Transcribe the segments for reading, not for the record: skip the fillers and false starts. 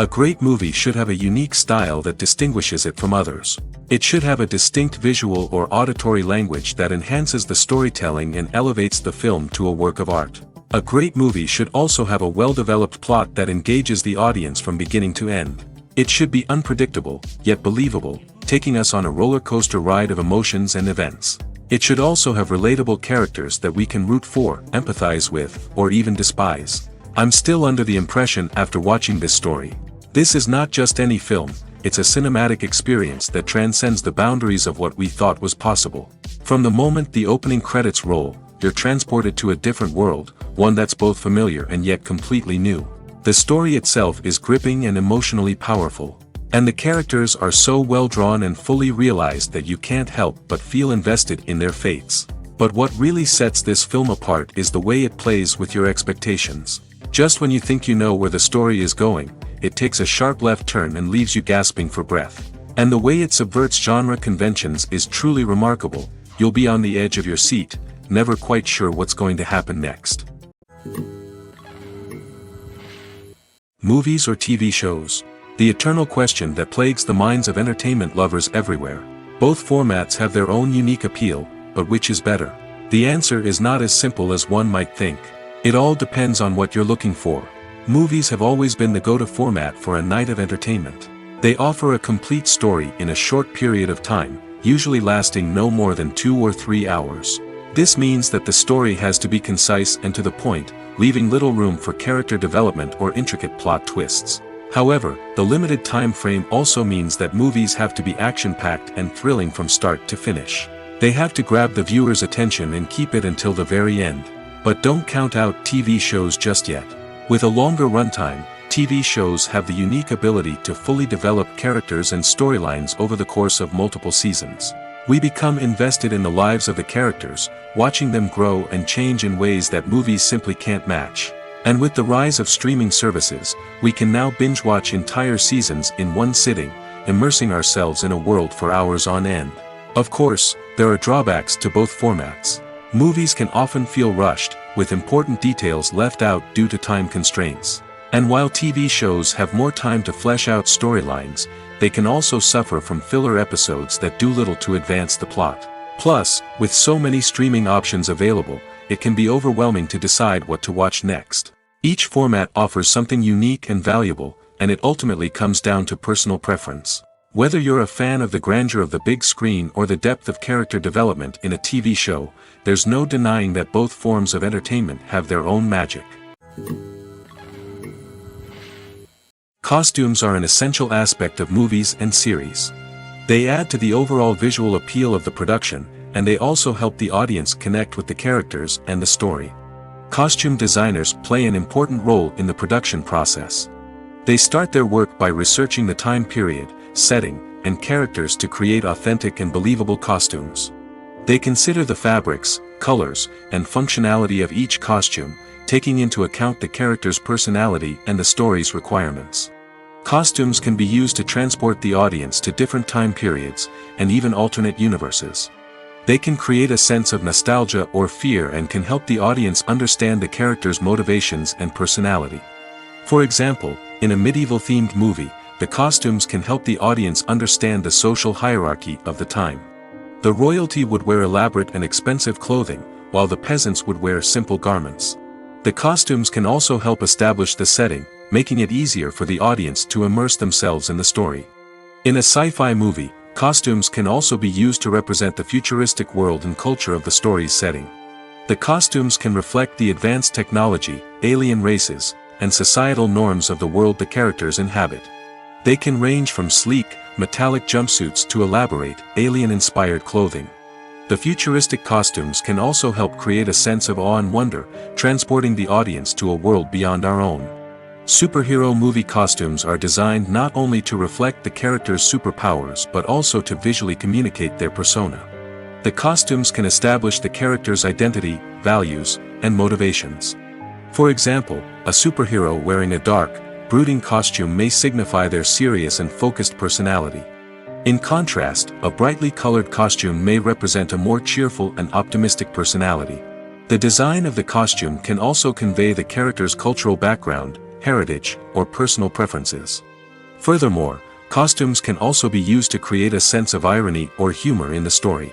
A great movie should have a unique style that distinguishes it from others. It should have a distinct visual or auditory language that enhances the storytelling and elevates the film to a work of art. A great movie should also have a well-developed plot that engages the audience from beginning to end. It should be unpredictable, yet believable, taking us on a roller coaster ride of emotions and events. It should also have relatable characters that we can root for, empathize with, or even despise. I'm still under the impression after watching this story. This is not just any film, it's a cinematic experience that transcends the boundaries of what we thought was possible. From the moment the opening credits roll, you're transported to a different world, one that's both familiar and yet completely new. The story itself is gripping and emotionally powerful. And the characters are so well drawn and fully realized that you can't help but feel invested in their fates. But what really sets this film apart is the way it plays with your expectations. Just when you think you know where the story is going, it takes a sharp left turn and leaves you gasping for breath. And the way it subverts genre conventions is truly remarkable. You'll be on the edge of your seat, never quite sure what's going to happen next. Movies or TV shows? The eternal question that plagues the minds of entertainment lovers everywhere. Both formats have their own unique appeal, but which is better? The answer is not as simple as one might think. It all depends on what you're looking for. Movies have always been the go-to format for a night of entertainment. They offer a complete story in a short period of time, usually lasting no more than 2 or 3 hours. This means that the story has to be concise and to the point, leaving little room for character development or intricate plot twists. However, the limited time frame also means that movies have to be action-packed and thrilling from start to finish. They have to grab the viewer's attention and keep it until the very end. But don't count out TV shows just yet. With a longer runtime, TV shows have the unique ability to fully develop characters and storylines over the course of multiple seasons. We become invested in the lives of the characters, watching them grow and change in ways that movies simply can't match. And with the rise of streaming services, we can now binge-watch entire seasons in one sitting, immersing ourselves in a world for hours on end. Of course, there are drawbacks to both formats. Movies can often feel rushed, with important details left out due to time constraints. And while TV shows have more time to flesh out storylines, they can also suffer from filler episodes that do little to advance the plot. Plus, with so many streaming options available, it can be overwhelming to decide what to watch next. Each format offers something unique and valuable, and it ultimately comes down to personal preference. Whether you're a fan of the grandeur of the big screen or the depth of character development in a TV show, there's no denying that both forms of entertainment have their own magic. Costumes are an essential aspect of movies and series. They add to the overall visual appeal of the production, and they also help the audience connect with the characters and the story. Costume designers play an important role in the production process. They start their work by researching the time period, setting, and characters to create authentic and believable costumes. They consider the fabrics, colors, and functionality of each costume, taking into account the character's personality and the story's requirements. Costumes can be used to transport the audience to different time periods, and even alternate universes. They can create a sense of nostalgia or fear and can help the audience understand the character's motivations and personality. For example, in a medieval-themed movie, the costumes can help the audience understand the social hierarchy of the time. The royalty would wear elaborate and expensive clothing, while the peasants would wear simple garments. The costumes can also help establish the setting, making it easier for the audience to immerse themselves in the story. In a sci-fi movie, costumes can also be used to represent the futuristic world and culture of the story's setting. The costumes can reflect the advanced technology, alien races, and societal norms of the world the characters inhabit. They can range from sleek, metallic jumpsuits to elaborate, alien-inspired clothing. The futuristic costumes can also help create a sense of awe and wonder, transporting the audience to a world beyond our own. Superhero movie costumes are designed not only to reflect the character's superpowers but also to visually communicate their persona. The costumes can establish the character's identity, values, and motivations. For example, a superhero wearing a dark, brooding costume may signify their serious and focused personality. In contrast, a brightly colored costume may represent a more cheerful and optimistic personality. The design of the costume can also convey the character's cultural background, heritage, or personal preferences. Furthermore, costumes can also be used to create a sense of irony or humor in the story.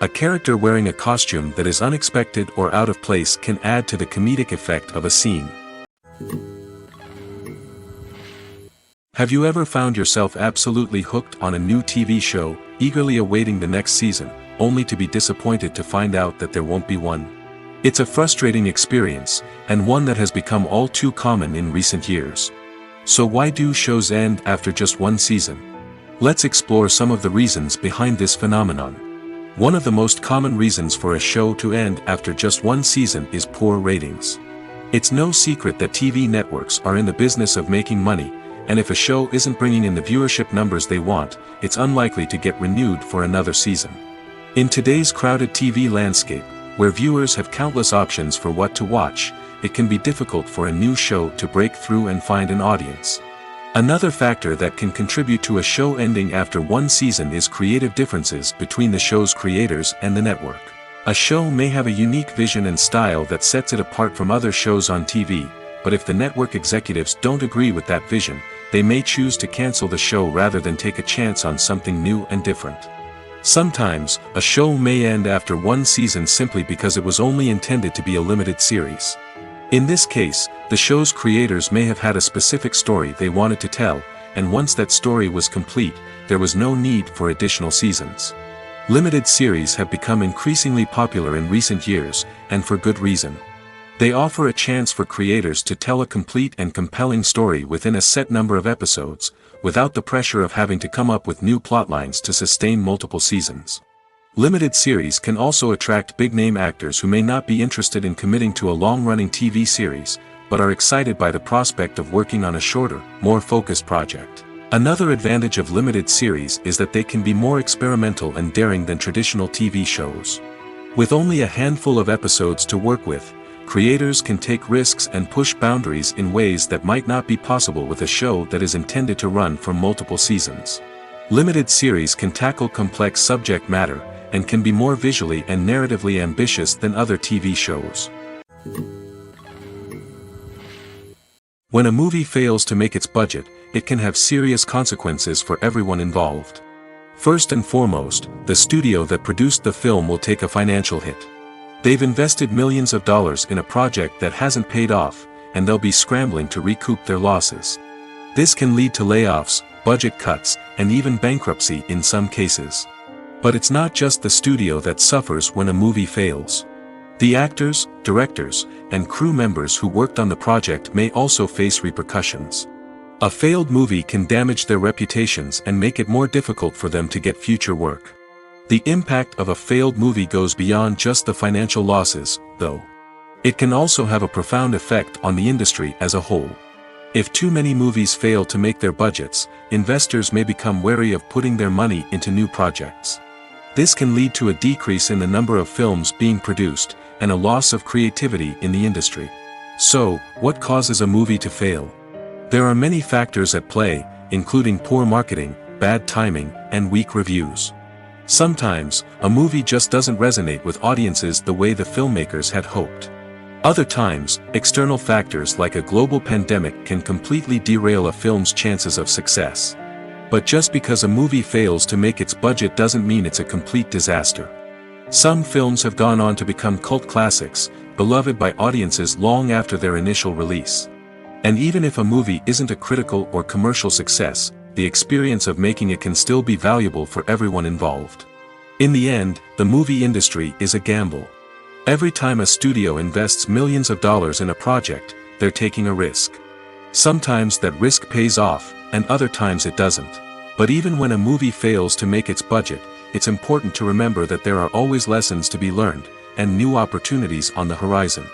A character wearing a costume that is unexpected or out of place can add to the comedic effect of a scene. Have you ever found yourself absolutely hooked on a new TV show, eagerly awaiting the next season, only to be disappointed to find out that there won't be one? It's a frustrating experience, and one that has become all too common in recent years. So why do shows end after just one season? Let's explore some of the reasons behind this phenomenon. One of the most common reasons for a show to end after just one season is poor ratings. It's no secret that TV networks are in the business of making money, and if a show isn't bringing in the viewership numbers they want, it's unlikely to get renewed for another season. In today's crowded TV landscape, where viewers have countless options for what to watch, it can be difficult for a new show to break through and find an audience. Another factor that can contribute to a show ending after one season is creative differences between the show's creators and the network. A show may have a unique vision and style that sets it apart from other shows on TV, but if the network executives don't agree with that vision, they may choose to cancel the show rather than take a chance on something new and different. Sometimes, a show may end after one season simply because it was only intended to be a limited series. In this case, the show's creators may have had a specific story they wanted to tell, and once that story was complete, there was no need for additional seasons. Limited series have become increasingly popular in recent years, and for good reason. They offer a chance for creators to tell a complete and compelling story within a set number of episodes, without the pressure of having to come up with new plotlines to sustain multiple seasons. Limited series can also attract big-name actors who may not be interested in committing to a long-running TV series, but are excited by the prospect of working on a shorter, more focused project. Another advantage of limited series is that they can be more experimental and daring than traditional TV shows. With only a handful of episodes to work with, creators can take risks and push boundaries in ways that might not be possible with a show that is intended to run for multiple seasons. Limited series can tackle complex subject matter, and can be more visually and narratively ambitious than other TV shows. When a movie fails to make its budget, it can have serious consequences for everyone involved. First and foremost, the studio that produced the film will take a financial hit. They've invested millions of dollars in a project that hasn't paid off, and they'll be scrambling to recoup their losses. This can lead to layoffs, budget cuts, and even bankruptcy in some cases. But it's not just the studio that suffers when a movie fails. The actors, directors, and crew members who worked on the project may also face repercussions. A failed movie can damage their reputations and make it more difficult for them to get future work. The impact of a failed movie goes beyond just the financial losses, though. It can also have a profound effect on the industry as a whole. If too many movies fail to make their budgets, investors may become wary of putting their money into new projects. This can lead to a decrease in the number of films being produced, and a loss of creativity in the industry. So, what causes a movie to fail? There are many factors at play, including poor marketing, bad timing, and weak reviews. Sometimes, a movie just doesn't resonate with audiences the way the filmmakers had hoped. Other times, external factors like a global pandemic can completely derail a film's chances of success. But just because a movie fails to make its budget doesn't mean it's a complete disaster. Some films have gone on to become cult classics, beloved by audiences long after their initial release. And even if a movie isn't a critical or commercial success, the experience of making it can still be valuable for everyone involved. In the end, the movie industry is a gamble. Every time a studio invests millions of dollars in a project, they're taking a risk. Sometimes that risk pays off, and other times it doesn't. But even when a movie fails to make its budget, it's important to remember that there are always lessons to be learned, and new opportunities on the horizon.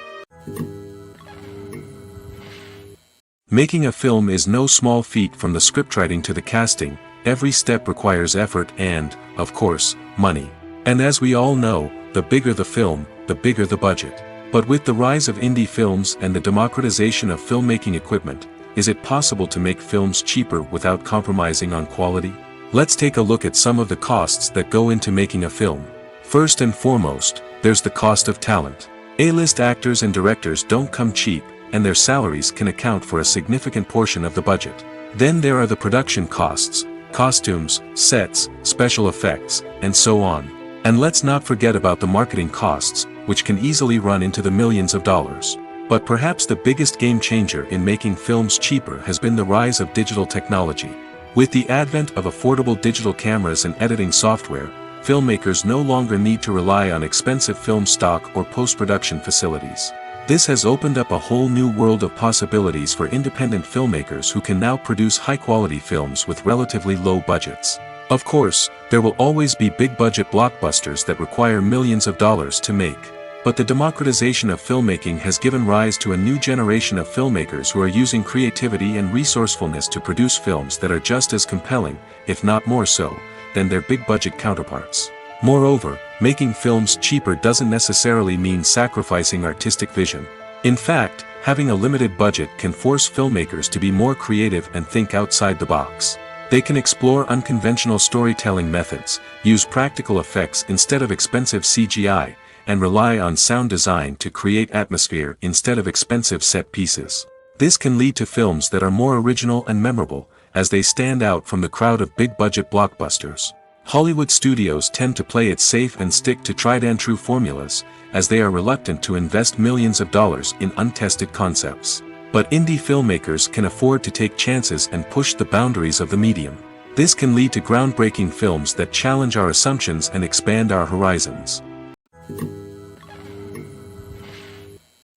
Making a film is no small feat. From the scriptwriting to the casting, every step requires effort and, of course, money. And as we all know, the bigger the film, the bigger the budget. But with the rise of indie films and the democratization of filmmaking equipment, is it possible to make films cheaper without compromising on quality? Let's take a look at some of the costs that go into making a film. First and foremost, there's the cost of talent. A-list actors and directors don't come cheap, and their salaries can account for a significant portion of the budget. Then there are the production costs, costumes, sets, special effects, and so on. And let's not forget about the marketing costs, which can easily run into the millions of dollars. But perhaps the biggest game changer in making films cheaper has been the rise of digital technology. With the advent of affordable digital cameras and editing software, filmmakers no longer need to rely on expensive film stock or post-production facilities. This has opened up a whole new world of possibilities for independent filmmakers who can now produce high-quality films with relatively low budgets. Of course, there will always be big-budget blockbusters that require millions of dollars to make. But the democratization of filmmaking has given rise to a new generation of filmmakers who are using creativity and resourcefulness to produce films that are just as compelling, if not more so, than their big-budget counterparts. Moreover, making films cheaper doesn't necessarily mean sacrificing artistic vision. In fact, having a limited budget can force filmmakers to be more creative and think outside the box. They can explore unconventional storytelling methods, use practical effects instead of expensive CGI, and rely on sound design to create atmosphere instead of expensive set pieces. This can lead to films that are more original and memorable, as they stand out from the crowd of big-budget blockbusters. Hollywood studios tend to play it safe and stick to tried-and-true formulas, as they are reluctant to invest millions of dollars in untested concepts. But indie filmmakers can afford to take chances and push the boundaries of the medium. This can lead to groundbreaking films that challenge our assumptions and expand our horizons.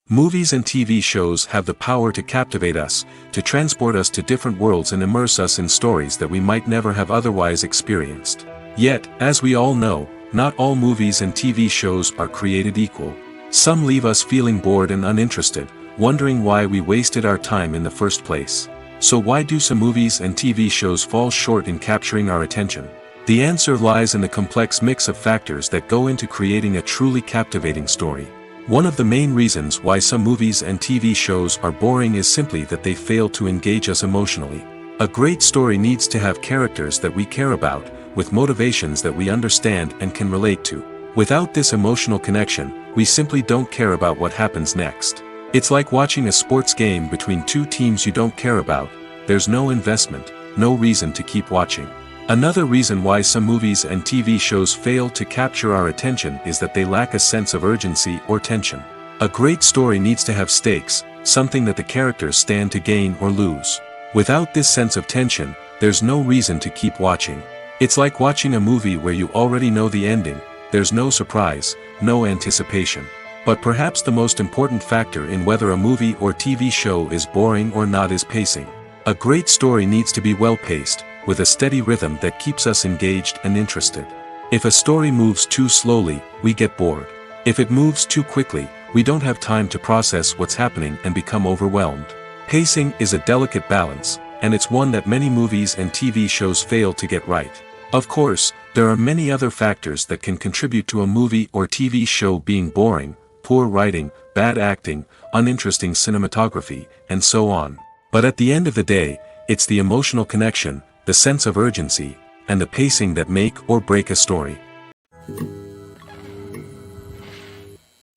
Movies and TV shows have the power to captivate us, to transport us to different worlds and immerse us in stories that we might never have otherwise experienced. Yet, as we all know, not all movies and TV shows are created equal. Some leave us feeling bored and uninterested, wondering why we wasted our time in the first place. So why do some movies and TV shows fall short in capturing our attention? The answer lies in the complex mix of factors that go into creating a truly captivating story. One of the main reasons why some movies and TV shows are boring is simply that they fail to engage us emotionally. A great story needs to have characters that we care about, with motivations that we understand and can relate to. Without this emotional connection, we simply don't care about what happens next. It's like watching a sports game between two teams you don't care about. There's no investment, no reason to keep watching. Another reason why some movies and TV shows fail to capture our attention is that they lack a sense of urgency or tension. A great story needs to have stakes, something that the characters stand to gain or lose. Without this sense of tension, there's no reason to keep watching. It's like watching a movie where you already know the ending. There's no surprise, no anticipation. But perhaps the most important factor in whether a movie or TV show is boring or not is pacing. A great story needs to be well-paced, with a steady rhythm that keeps us engaged and interested. If a story moves too slowly, we get bored. If it moves too quickly, we don't have time to process what's happening and become overwhelmed. Pacing is a delicate balance, and it's one that many movies and TV shows fail to get right. Of course, there are many other factors that can contribute to a movie or TV show being boring: poor writing, bad acting, uninteresting cinematography, and so on. But at the end of the day, it's the emotional connection, the sense of urgency, and the pacing that make or break a story.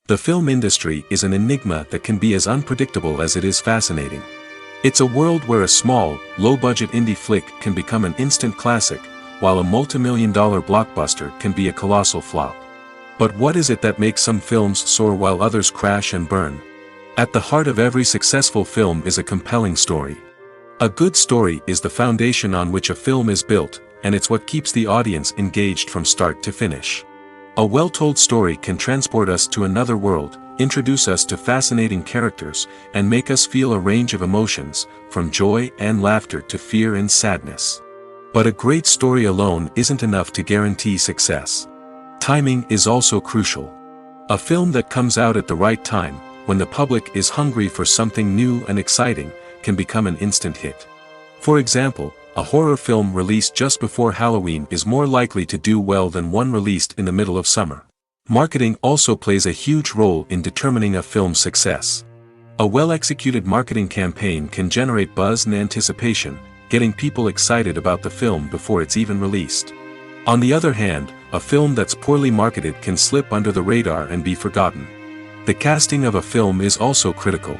The film industry is an enigma that can be as unpredictable as it is fascinating. It's a world where a small, low-budget indie flick can become an instant classic, while a multi-million-dollar blockbuster can be a colossal flop. But what is it that makes some films soar while others crash and burn? At the heart of every successful film is a compelling story. A good story is the foundation on which a film is built, and it's what keeps the audience engaged from start to finish. A well-told story can transport us to another world, introduce us to fascinating characters, and make us feel a range of emotions, from joy and laughter to fear and sadness. But a great story alone isn't enough to guarantee success. Timing is also crucial. A film that comes out at the right time, when the public is hungry for something new and exciting, can become an instant hit. For example, a horror film released just before Halloween is more likely to do well than one released in the middle of summer. Marketing also plays a huge role in determining a film's success. A well-executed marketing campaign can generate buzz and anticipation, getting people excited about the film before it's even released. On the other hand, a film that's poorly marketed can slip under the radar and be forgotten. The casting of a film is also critical.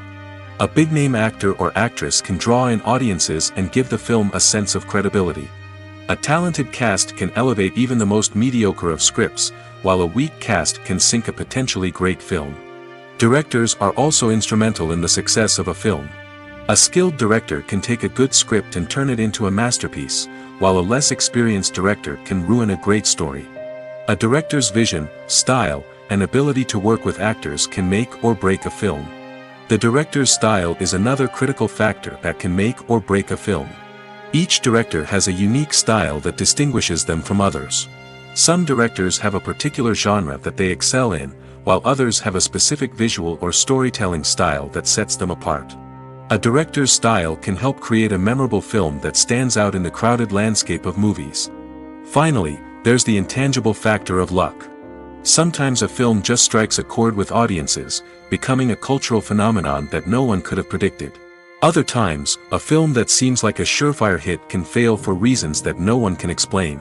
A big-name actor or actress can draw in audiences and give the film a sense of credibility. A talented cast can elevate even the most mediocre of scripts, while a weak cast can sink a potentially great film. Directors are also instrumental in the success of a film. A skilled director can take a good script and turn it into a masterpiece, while a less experienced director can ruin a great story. A director's vision, style, and ability to work with actors can make or break a film. The director's style is another critical factor that can make or break a film. Each director has a unique style that distinguishes them from others. Some directors have a particular genre that they excel in, while others have a specific visual or storytelling style that sets them apart. A director's style can help create a memorable film that stands out in the crowded landscape of movies. Finally, there's the intangible factor of luck. Sometimes a film just strikes a chord with audiences, becoming a cultural phenomenon that no one could have predicted. Other times, a film that seems like a surefire hit can fail for reasons that no one can explain.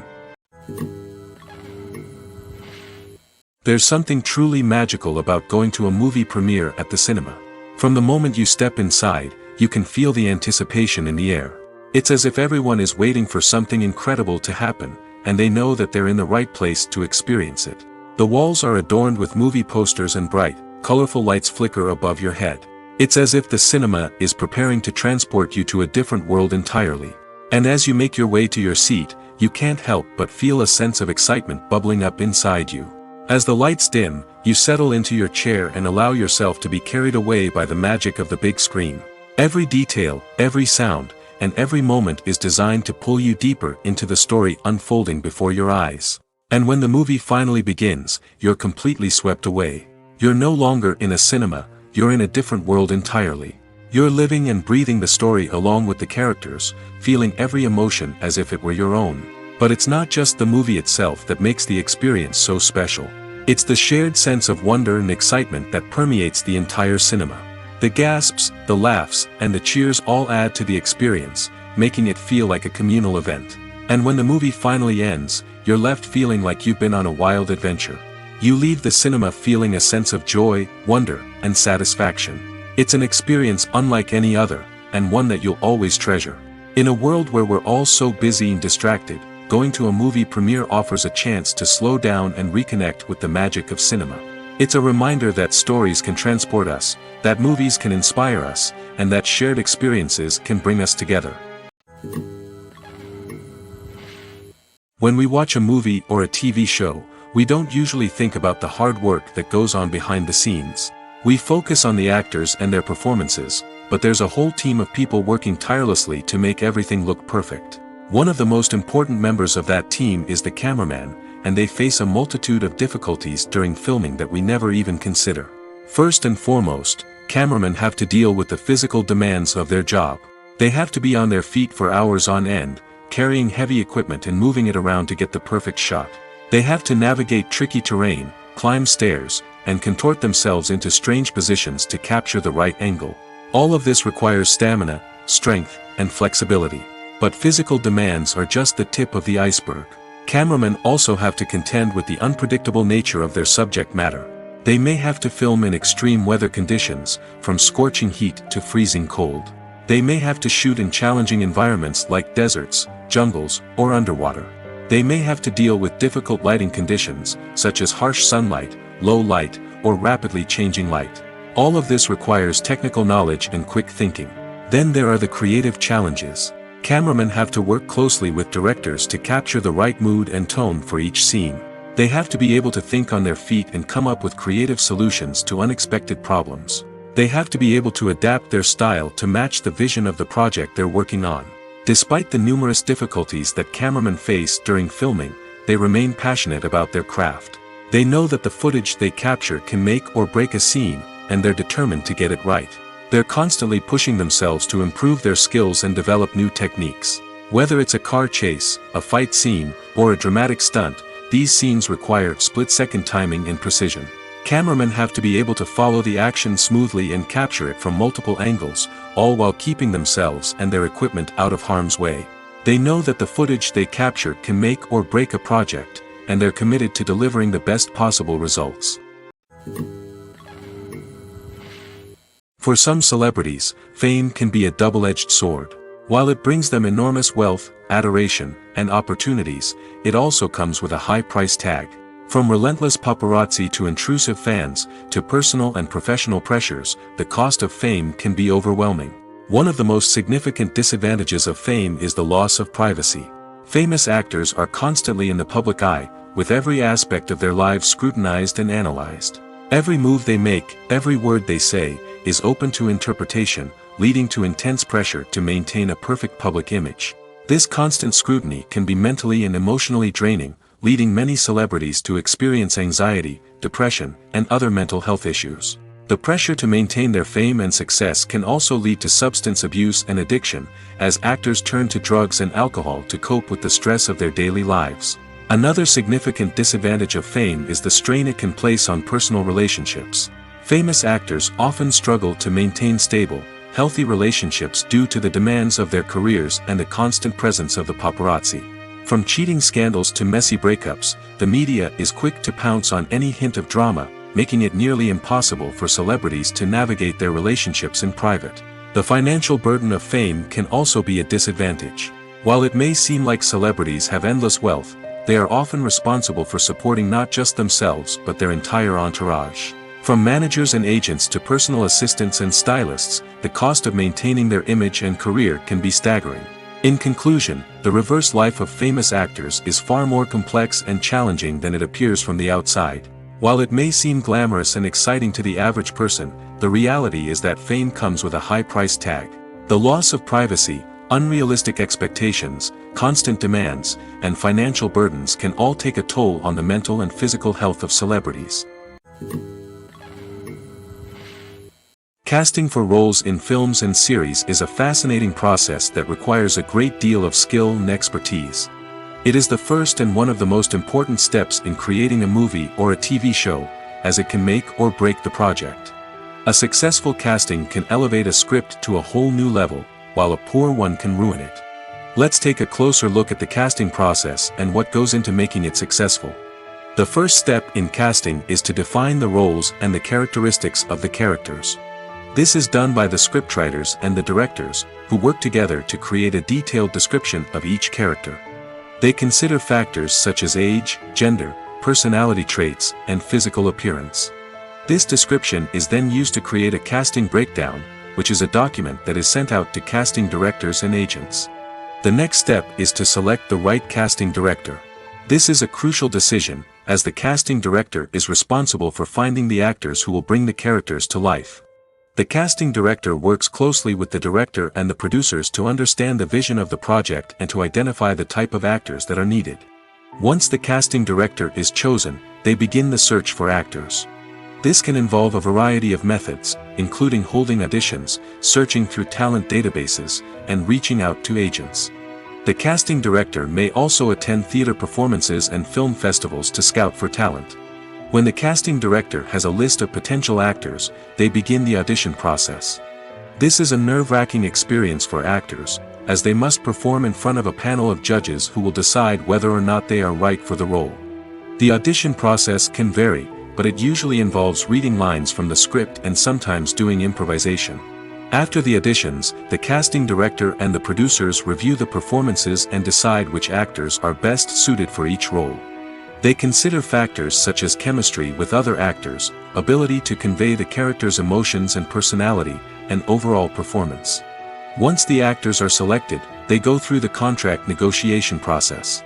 There's something truly magical about going to a movie premiere at the cinema. From the moment you step inside, you can feel the anticipation in the air. It's as if everyone is waiting for something incredible to happen, and they know that they're in the right place to experience it. The walls are adorned with movie posters and bright, colorful lights flicker above your head. It's as if the cinema is preparing to transport you to a different world entirely. And as you make your way to your seat, you can't help but feel a sense of excitement bubbling up inside you. As the lights dim, you settle into your chair and allow yourself to be carried away by the magic of the big screen. Every detail, every sound, and every moment is designed to pull you deeper into the story unfolding before your eyes. And when the movie finally begins, you're completely swept away. You're no longer in a cinema, you're in a different world entirely. You're living and breathing the story along with the characters, feeling every emotion as if it were your own. But it's not just the movie itself that makes the experience so special. It's the shared sense of wonder and excitement that permeates the entire cinema. The gasps, the laughs, and the cheers all add to the experience, making it feel like a communal event. And when the movie finally ends, you're left feeling like you've been on a wild adventure. You leave the cinema feeling a sense of joy, wonder, and satisfaction. It's an experience unlike any other, and one that you'll always treasure. In a world where we're all so busy and distracted, going to a movie premiere offers a chance to slow down and reconnect with the magic of cinema. It's a reminder that stories can transport us, that movies can inspire us, and that shared experiences can bring us together. When we watch a movie or a TV show, we don't usually think about the hard work that goes on behind the scenes. We focus on the actors and their performances, but there's a whole team of people working tirelessly to make everything look perfect. One of the most important members of that team is the cameraman, and they face a multitude of difficulties during filming that we never even consider. First and foremost, cameramen have to deal with the physical demands of their job. They have to be on their feet for hours on end, carrying heavy equipment and moving it around to get the perfect shot. They have to navigate tricky terrain, climb stairs, and contort themselves into strange positions to capture the right angle. All of this requires stamina, strength, and flexibility. But physical demands are just the tip of the iceberg. Cameramen also have to contend with the unpredictable nature of their subject matter. They may have to film in extreme weather conditions, from scorching heat to freezing cold. They may have to shoot in challenging environments like deserts, jungles, or underwater. They may have to deal with difficult lighting conditions, such as harsh sunlight, low light, or rapidly changing light. All of this requires technical knowledge and quick thinking. Then there are the creative challenges. Cameramen have to work closely with directors to capture the right mood and tone for each scene. They have to be able to think on their feet and come up with creative solutions to unexpected problems. They have to be able to adapt their style to match the vision of the project they're working on. Despite the numerous difficulties that cameramen face during filming, they remain passionate about their craft. They know that the footage they capture can make or break a scene, and they're determined to get it right. They're constantly pushing themselves to improve their skills and develop new techniques. Whether it's a car chase, a fight scene, or a dramatic stunt, these scenes require split-second timing and precision. Cameramen have to be able to follow the action smoothly and capture it from multiple angles, all while keeping themselves and their equipment out of harm's way. They know that the footage they capture can make or break a project, and they're committed to delivering the best possible results. For some celebrities, fame can be a double-edged sword. While it brings them enormous wealth, adoration, and opportunities, it also comes with a high price tag. From relentless paparazzi to intrusive fans, to personal and professional pressures, the cost of fame can be overwhelming. One of the most significant disadvantages of fame is the loss of privacy. Famous actors are constantly in the public eye, with every aspect of their lives scrutinized and analyzed. Every move they make, every word they say, is open to interpretation, leading to intense pressure to maintain a perfect public image. This constant scrutiny can be mentally and emotionally draining, leading many celebrities to experience anxiety, depression, and other mental health issues. The pressure to maintain their fame and success can also lead to substance abuse and addiction, as actors turn to drugs and alcohol to cope with the stress of their daily lives. Another significant disadvantage of fame is the strain it can place on personal relationships. Famous actors often struggle to maintain stable, healthy relationships due to the demands of their careers and the constant presence of the paparazzi. From cheating scandals to messy breakups, the media is quick to pounce on any hint of drama, making it nearly impossible for celebrities to navigate their relationships in private. The financial burden of fame can also be a disadvantage. While it may seem like celebrities have endless wealth, they are often responsible for supporting not just themselves but their entire entourage. From managers and agents to personal assistants and stylists, the cost of maintaining their image and career can be staggering. In conclusion, the reverse life of famous actors is far more complex and challenging than it appears from the outside. While it may seem glamorous and exciting to the average person, the reality is that fame comes with a high price tag. The loss of privacy, unrealistic expectations, constant demands, and financial burdens can all take a toll on the mental and physical health of celebrities. Casting for roles in films and series is a fascinating process that requires a great deal of skill and expertise. It is the first and one of the most important steps in creating a movie or a TV show, as it can make or break the project. A successful casting can elevate a script to a whole new level, while a poor one can ruin it. Let's take a closer look at the casting process and what goes into making it successful. The first step in casting is to define the roles and the characteristics of the characters. This is done by the scriptwriters and the directors, who work together to create a detailed description of each character. They consider factors such as age, gender, personality traits, and physical appearance. This description is then used to create a casting breakdown, which is a document that is sent out to casting directors and agents. The next step is to select the right casting director. This is a crucial decision, as the casting director is responsible for finding the actors who will bring the characters to life. The casting director works closely with the director and the producers to understand the vision of the project and to identify the type of actors that are needed. Once the casting director is chosen, they begin the search for actors. This can involve a variety of methods, including holding auditions, searching through talent databases, and reaching out to agents. The casting director may also attend theater performances and film festivals to scout for talent. When the casting director has a list of potential actors, they begin the audition process. This is a nerve-wracking experience for actors, as they must perform in front of a panel of judges who will decide whether or not they are right for the role. The audition process can vary, but it usually involves reading lines from the script and sometimes doing improvisation. After the auditions, the casting director and the producers review the performances and decide which actors are best suited for each role. They consider factors such as chemistry with other actors, ability to convey the character's emotions and personality, and overall performance. Once the actors are selected, they go through the contract negotiation process.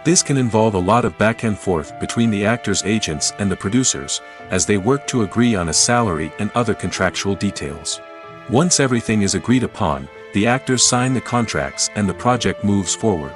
This can involve a lot of back and forth between the actors' agents and the producers, as they work to agree on a salary and other contractual details. Once everything is agreed upon, the actors sign the contracts and the project moves forward.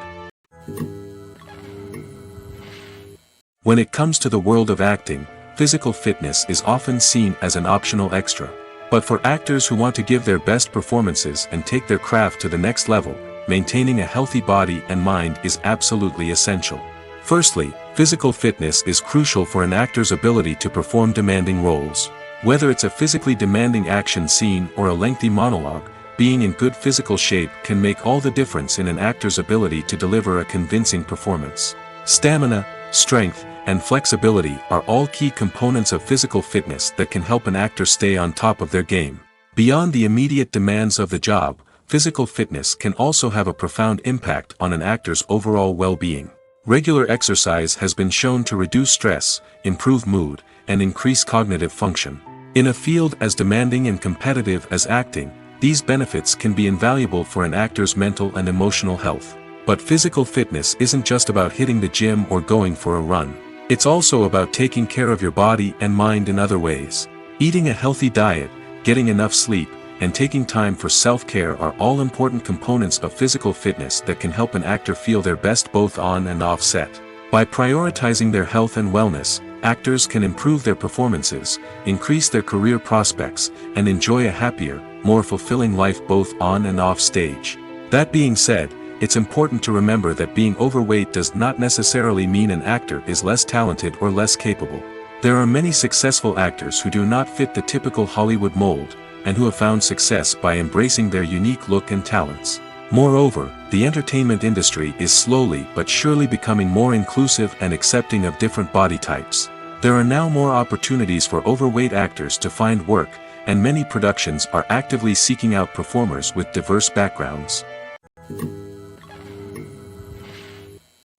When it comes to the world of acting, physical fitness is often seen as an optional extra. But for actors who want to give their best performances and take their craft to the next level, maintaining a healthy body and mind is absolutely essential. Firstly, physical fitness is crucial for an actor's ability to perform demanding roles. Whether it's a physically demanding action scene or a lengthy monologue, being in good physical shape can make all the difference in an actor's ability to deliver a convincing performance. Stamina, strength, and flexibility are all key components of physical fitness that can help an actor stay on top of their game. Beyond the immediate demands of the job, physical fitness can also have a profound impact on an actor's overall well-being. Regular exercise has been shown to reduce stress, improve mood, and increase cognitive function. In a field as demanding and competitive as acting, these benefits can be invaluable for an actor's mental and emotional health. But physical fitness isn't just about hitting the gym or going for a run. It's also about taking care of your body and mind in other ways. Eating a healthy diet, getting enough sleep, and taking time for self-care are all important components of physical fitness that can help an actor feel their best both on and off set. By prioritizing their health and wellness, actors can improve their performances, increase their career prospects, and enjoy a happier, more fulfilling life both on and off stage. That being said, it's important to remember that being overweight does not necessarily mean an actor is less talented or less capable. There are many successful actors who do not fit the typical Hollywood mold, and who have found success by embracing their unique look and talents. Moreover, the entertainment industry is slowly but surely becoming more inclusive and accepting of different body types. There are now more opportunities for overweight actors to find work, and many productions are actively seeking out performers with diverse backgrounds.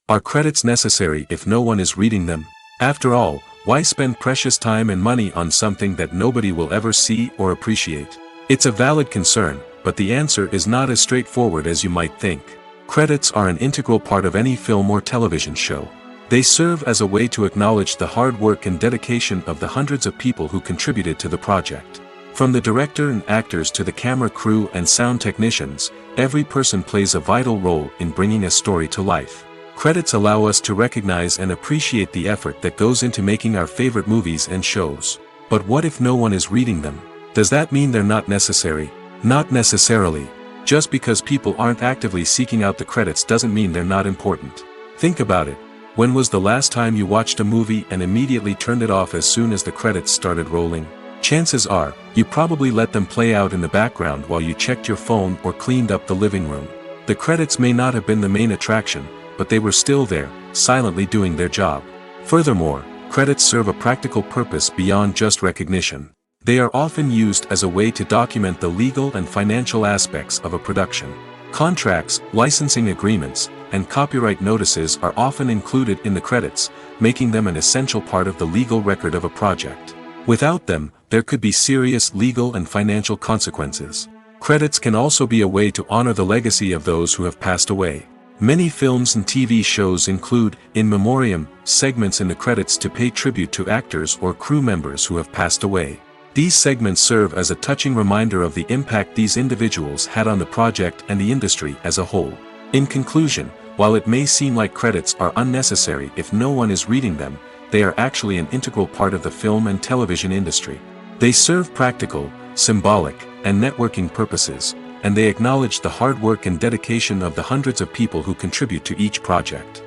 Are credits necessary if no one is reading them? After all, why spend precious time and money on something that nobody will ever see or appreciate? It's a valid concern, but the answer is not as straightforward as you might think. Credits are an integral part of any film or television show. They serve as a way to acknowledge the hard work and dedication of the hundreds of people who contributed to the project. From the director and actors to the camera crew and sound technicians, every person plays a vital role in bringing a story to life. Credits allow us to recognize and appreciate the effort that goes into making our favorite movies and shows. But what if no one is reading them? Does that mean they're not necessary? Not necessarily. Just because people aren't actively seeking out the credits doesn't mean they're not important. Think about it. When was the last time you watched a movie and immediately turned it off as soon as the credits started rolling? Chances are, you probably let them play out in the background while you checked your phone or cleaned up the living room. The credits may not have been the main attraction, but they were still there, silently doing their job. Furthermore, credits serve a practical purpose beyond just recognition. They are often used as a way to document the legal and financial aspects of a production. Contracts, licensing agreements, and copyright notices are often included in the credits, making them an essential part of the legal record of a project. Without them, there could be serious legal and financial consequences. Credits can also be a way to honor the legacy of those who have passed away. Many films and TV shows include, in memoriam, segments in the credits to pay tribute to actors or crew members who have passed away. These segments serve as a touching reminder of the impact these individuals had on the project and the industry as a whole. In conclusion, while it may seem like credits are unnecessary if no one is reading them, they are actually an integral part of the film and television industry. They serve practical, symbolic, and networking purposes, and they acknowledge the hard work and dedication of the hundreds of people who contribute to each project.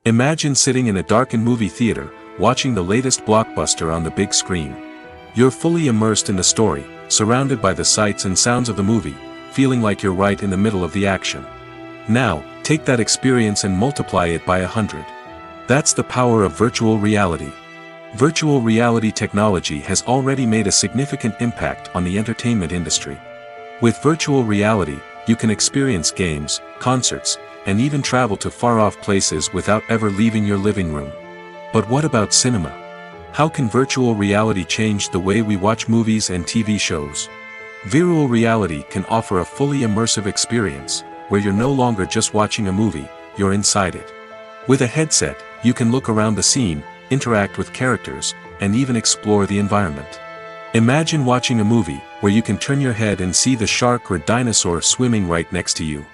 Imagine sitting in a darkened movie theater, watching the latest blockbuster on the big screen. You're fully immersed in the story, surrounded by the sights and sounds of the movie, feeling like you're right in the middle of the action. Now, take that experience and multiply it by 100. That's the power of virtual reality. Virtual reality technology has already made a significant impact on the entertainment industry. With virtual reality, you can experience games, concerts, and even travel to far-off places without ever leaving your living room. But what about cinema? How can virtual reality change the way we watch movies and TV shows? Virtual reality can offer a fully immersive experience, where you're no longer just watching a movie, you're inside it. With a headset, you can look around the scene, interact with characters, and even explore the environment. Imagine watching a movie where you can turn your head and see the shark or dinosaur swimming right next to you.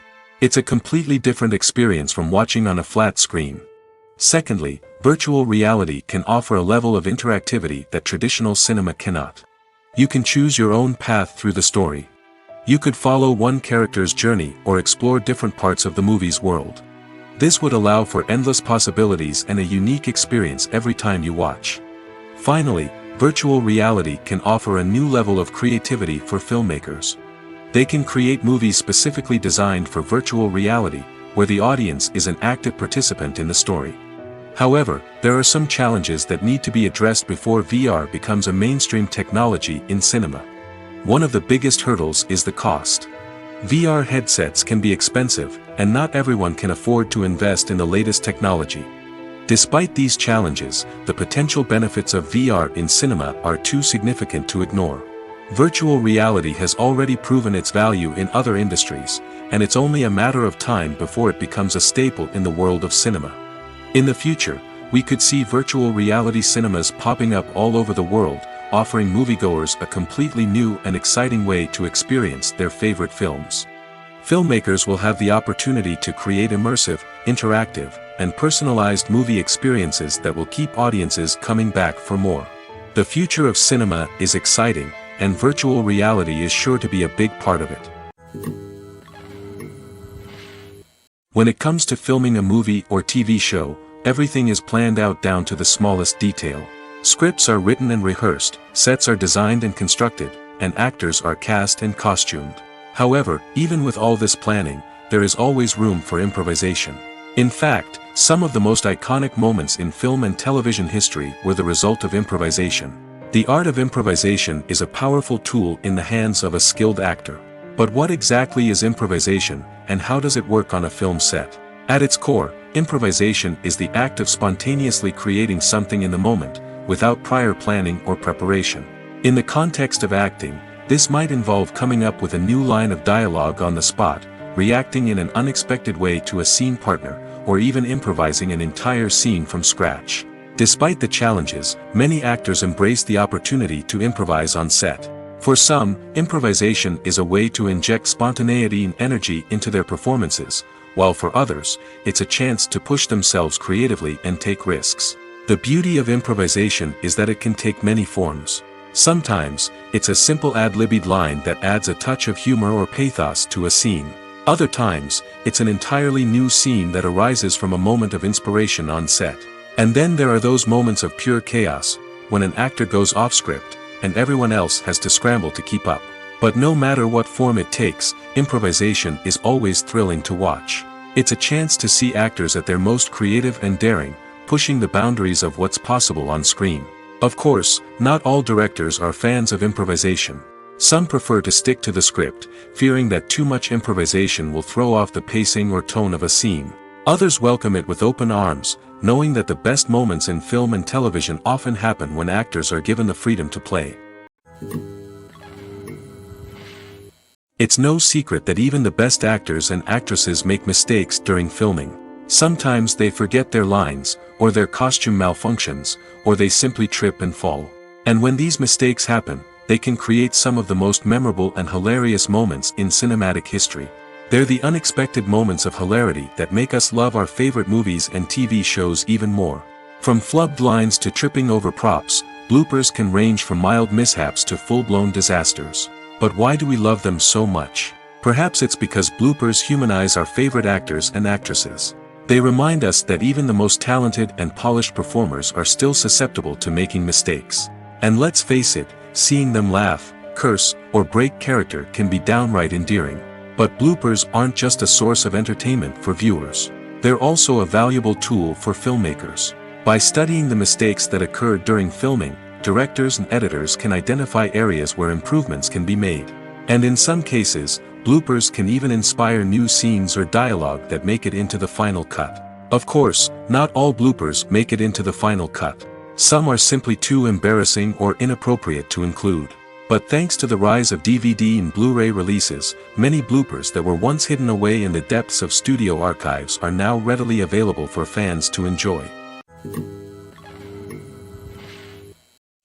It's a completely different experience from watching on a flat screen. Secondly, virtual reality can offer a level of interactivity that traditional cinema cannot. You can choose your own path through the story. You could follow one character's journey or explore different parts of the movie's world. This would allow for endless possibilities and a unique experience every time you watch. Finally, virtual reality can offer a new level of creativity for filmmakers. They can create movies specifically designed for virtual reality, where the audience is an active participant in the story. However, there are some challenges that need to be addressed before VR becomes a mainstream technology in cinema. One of the biggest hurdles is the cost. VR headsets can be expensive, and not everyone can afford to invest in the latest technology. Despite these challenges, the potential benefits of VR in cinema are too significant to ignore. Virtual reality has already proven its value in other industries, and it's only a matter of time before it becomes a staple in the world of cinema. In the future, we could see virtual reality cinemas popping up all over the world, offering moviegoers a completely new and exciting way to experience their favorite films. Filmmakers will have the opportunity to create immersive, interactive, and personalized movie experiences that will keep audiences coming back for more. The future of cinema is exciting, and virtual reality is sure to be a big part of it. When it comes to filming a movie or TV show, everything is planned out down to the smallest detail. Scripts are written and rehearsed, sets are designed and constructed, and actors are cast and costumed. However, even with all this planning, there is always room for improvisation. In fact, some of the most iconic moments in film and television history were the result of improvisation. The art of improvisation is a powerful tool in the hands of a skilled actor. But what exactly is improvisation, and how does it work on a film set? At its core, improvisation is the act of spontaneously creating something in the moment, without prior planning or preparation. In the context of acting, this might involve coming up with a new line of dialogue on the spot, reacting in an unexpected way to a scene partner, or even improvising an entire scene from scratch. Despite the challenges, many actors embrace the opportunity to improvise on set. For some, improvisation is a way to inject spontaneity and energy into their performances, while for others, it's a chance to push themselves creatively and take risks. The beauty of improvisation is that it can take many forms. Sometimes, it's a simple ad-libbed line that adds a touch of humor or pathos to a scene. Other times, it's an entirely new scene that arises from a moment of inspiration on set. And then there are those moments of pure chaos, when an actor goes off script, and everyone else has to scramble to keep up. But no matter what form it takes, improvisation is always thrilling to watch. It's a chance to see actors at their most creative and daring, pushing the boundaries of what's possible on screen. Of course, not all directors are fans of improvisation. Some prefer to stick to the script, fearing that too much improvisation will throw off the pacing or tone of a scene. Others welcome it with open arms, knowing that the best moments in film and television often happen when actors are given the freedom to play. It's no secret that even the best actors and actresses make mistakes during filming. Sometimes they forget their lines, or their costume malfunctions, or they simply trip and fall. And when these mistakes happen, they can create some of the most memorable and hilarious moments in cinematic history. They're the unexpected moments of hilarity that make us love our favorite movies and TV shows even more. From flubbed lines to tripping over props, bloopers can range from mild mishaps to full-blown disasters. But why do we love them so much? Perhaps it's because bloopers humanize our favorite actors and actresses. They remind us that even the most talented and polished performers are still susceptible to making mistakes. And let's face it, seeing them laugh, curse, or break character can be downright endearing. But bloopers aren't just a source of entertainment for viewers. They're also a valuable tool for filmmakers. By studying the mistakes that occurred during filming, directors and editors can identify areas where improvements can be made. And in some cases, bloopers can even inspire new scenes or dialogue that make it into the final cut. Of course, not all bloopers make it into the final cut. Some are simply too embarrassing or inappropriate to include. But thanks to the rise of DVD and Blu-ray releases, many bloopers that were once hidden away in the depths of studio archives are now readily available for fans to enjoy.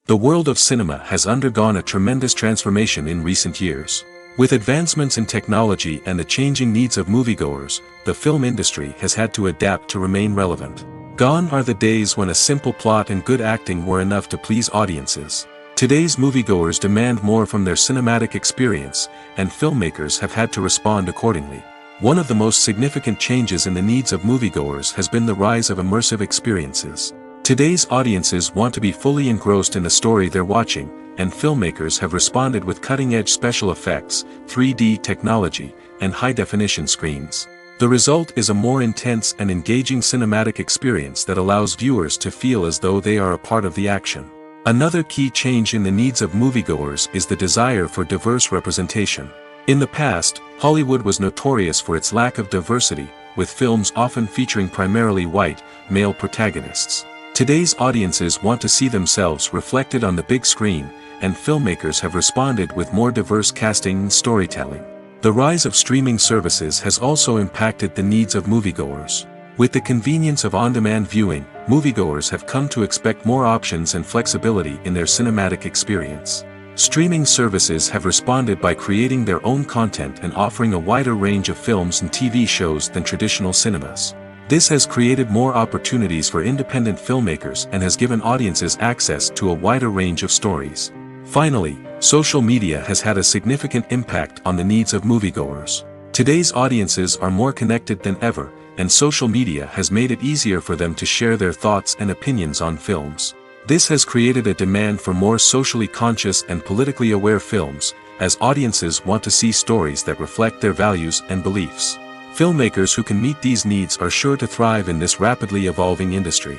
The world of cinema has undergone a tremendous transformation in recent years. With advancements in technology and the changing needs of moviegoers, the film industry has had to adapt to remain relevant. Gone are the days when a simple plot and good acting were enough to please audiences. Today's moviegoers demand more from their cinematic experience, and filmmakers have had to respond accordingly. One of the most significant changes in the needs of moviegoers has been the rise of immersive experiences. Today's audiences want to be fully engrossed in the story they're watching, and filmmakers have responded with cutting-edge special effects, 3D technology, and high-definition screens. The result is a more intense and engaging cinematic experience that allows viewers to feel as though they are a part of the action. Another key change in the needs of moviegoers is the desire for diverse representation. In the past, Hollywood was notorious for its lack of diversity, with films often featuring primarily white, male protagonists. Today's audiences want to see themselves reflected on the big screen, and filmmakers have responded with more diverse casting and storytelling. The rise of streaming services has also impacted the needs of moviegoers. With the convenience of on-demand viewing, moviegoers have come to expect more options and flexibility in their cinematic experience. Streaming services have responded by creating their own content and offering a wider range of films and TV shows than traditional cinemas. This has created more opportunities for independent filmmakers and has given audiences access to a wider range of stories. Finally, social media has had a significant impact on the needs of moviegoers. Today's audiences are more connected than ever, and social media has made it easier for them to share their thoughts and opinions on films. This has created a demand for more socially conscious and politically aware films, as audiences want to see stories that reflect their values and beliefs. Filmmakers who can meet these needs are sure to thrive in this rapidly evolving industry.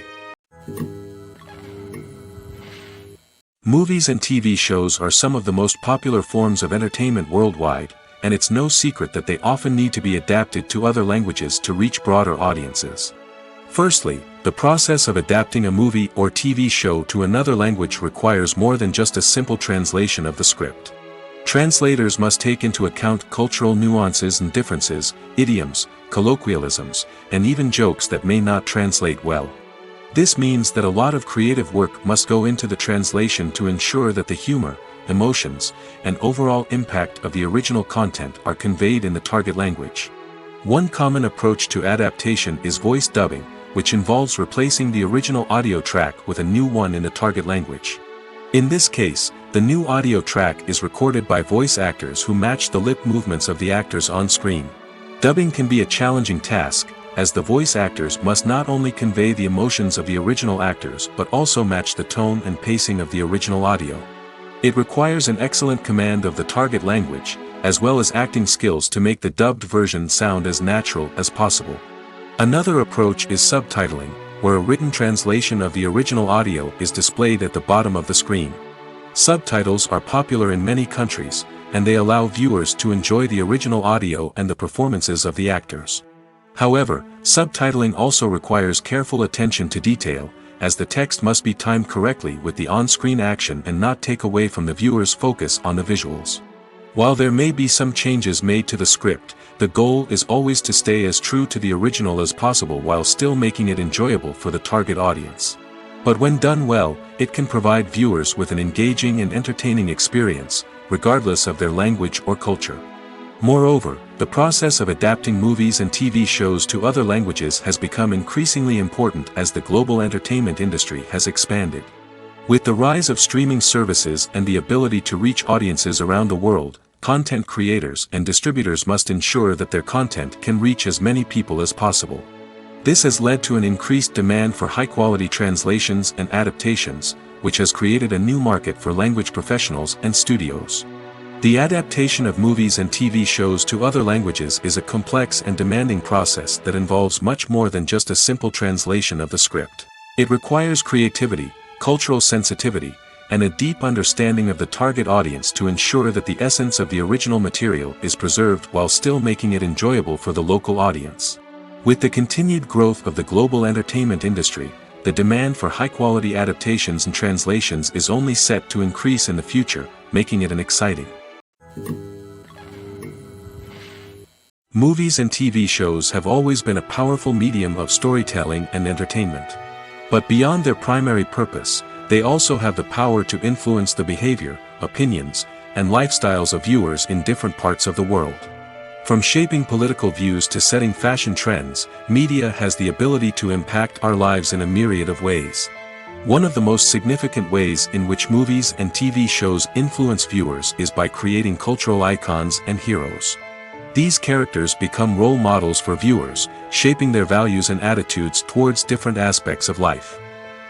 Movies and TV shows are some of the most popular forms of entertainment worldwide, and it's no secret that they often need to be adapted to other languages to reach broader audiences. Firstly, the process of adapting a movie or TV show to another language requires more than just a simple translation of the script. Translators must take into account cultural nuances and differences, idioms, colloquialisms, and even jokes that may not translate well. This means that a lot of creative work must go into the translation to ensure that the humor, emotions, and overall impact of the original content are conveyed in the target language. One common approach to adaptation is voice dubbing, which involves replacing the original audio track with a new one in the target language. In this case, the new audio track is recorded by voice actors who match the lip movements of the actors on screen. Dubbing can be a challenging task, as the voice actors must not only convey the emotions of the original actors but also match the tone and pacing of the original audio. It requires an excellent command of the target language, as well as acting skills to make the dubbed version sound as natural as possible. Another approach is subtitling, where a written translation of the original audio is displayed at the bottom of the screen. Subtitles are popular in many countries, and they allow viewers to enjoy the original audio and the performances of the actors. However, subtitling also requires careful attention to detail, as the text must be timed correctly with the on-screen action and not take away from the viewer's focus on the visuals. While there may be some changes made to the script, the goal is always to stay as true to the original as possible while still making it enjoyable for the target audience. But when done well, it can provide viewers with an engaging and entertaining experience, regardless of their language or culture. Moreover, the process of adapting movies and TV shows to other languages has become increasingly important as the global entertainment industry has expanded. With the rise of streaming services and the ability to reach audiences around the world, content creators and distributors must ensure that their content can reach as many people as possible. This has led to an increased demand for high-quality translations and adaptations, which has created a new market for language professionals and studios. The adaptation of movies and TV shows to other languages is a complex and demanding process that involves much more than just a simple translation of the script. It requires creativity, cultural sensitivity, and a deep understanding of the target audience to ensure that the essence of the original material is preserved while still making it enjoyable for the local audience. With the continued growth of the global entertainment industry, the demand for high-quality adaptations and translations is only set to increase in the future, making it an exciting. Movies and TV shows have always been a powerful medium of storytelling and entertainment. But beyond their primary purpose, they also have the power to influence the behavior, opinions, and lifestyles of viewers in different parts of the world. From shaping political views to setting fashion trends, media has the ability to impact our lives in a myriad of ways. One of the most significant ways in which movies and TV shows influence viewers is by creating cultural icons and heroes. These characters become role models for viewers, shaping their values and attitudes towards different aspects of life.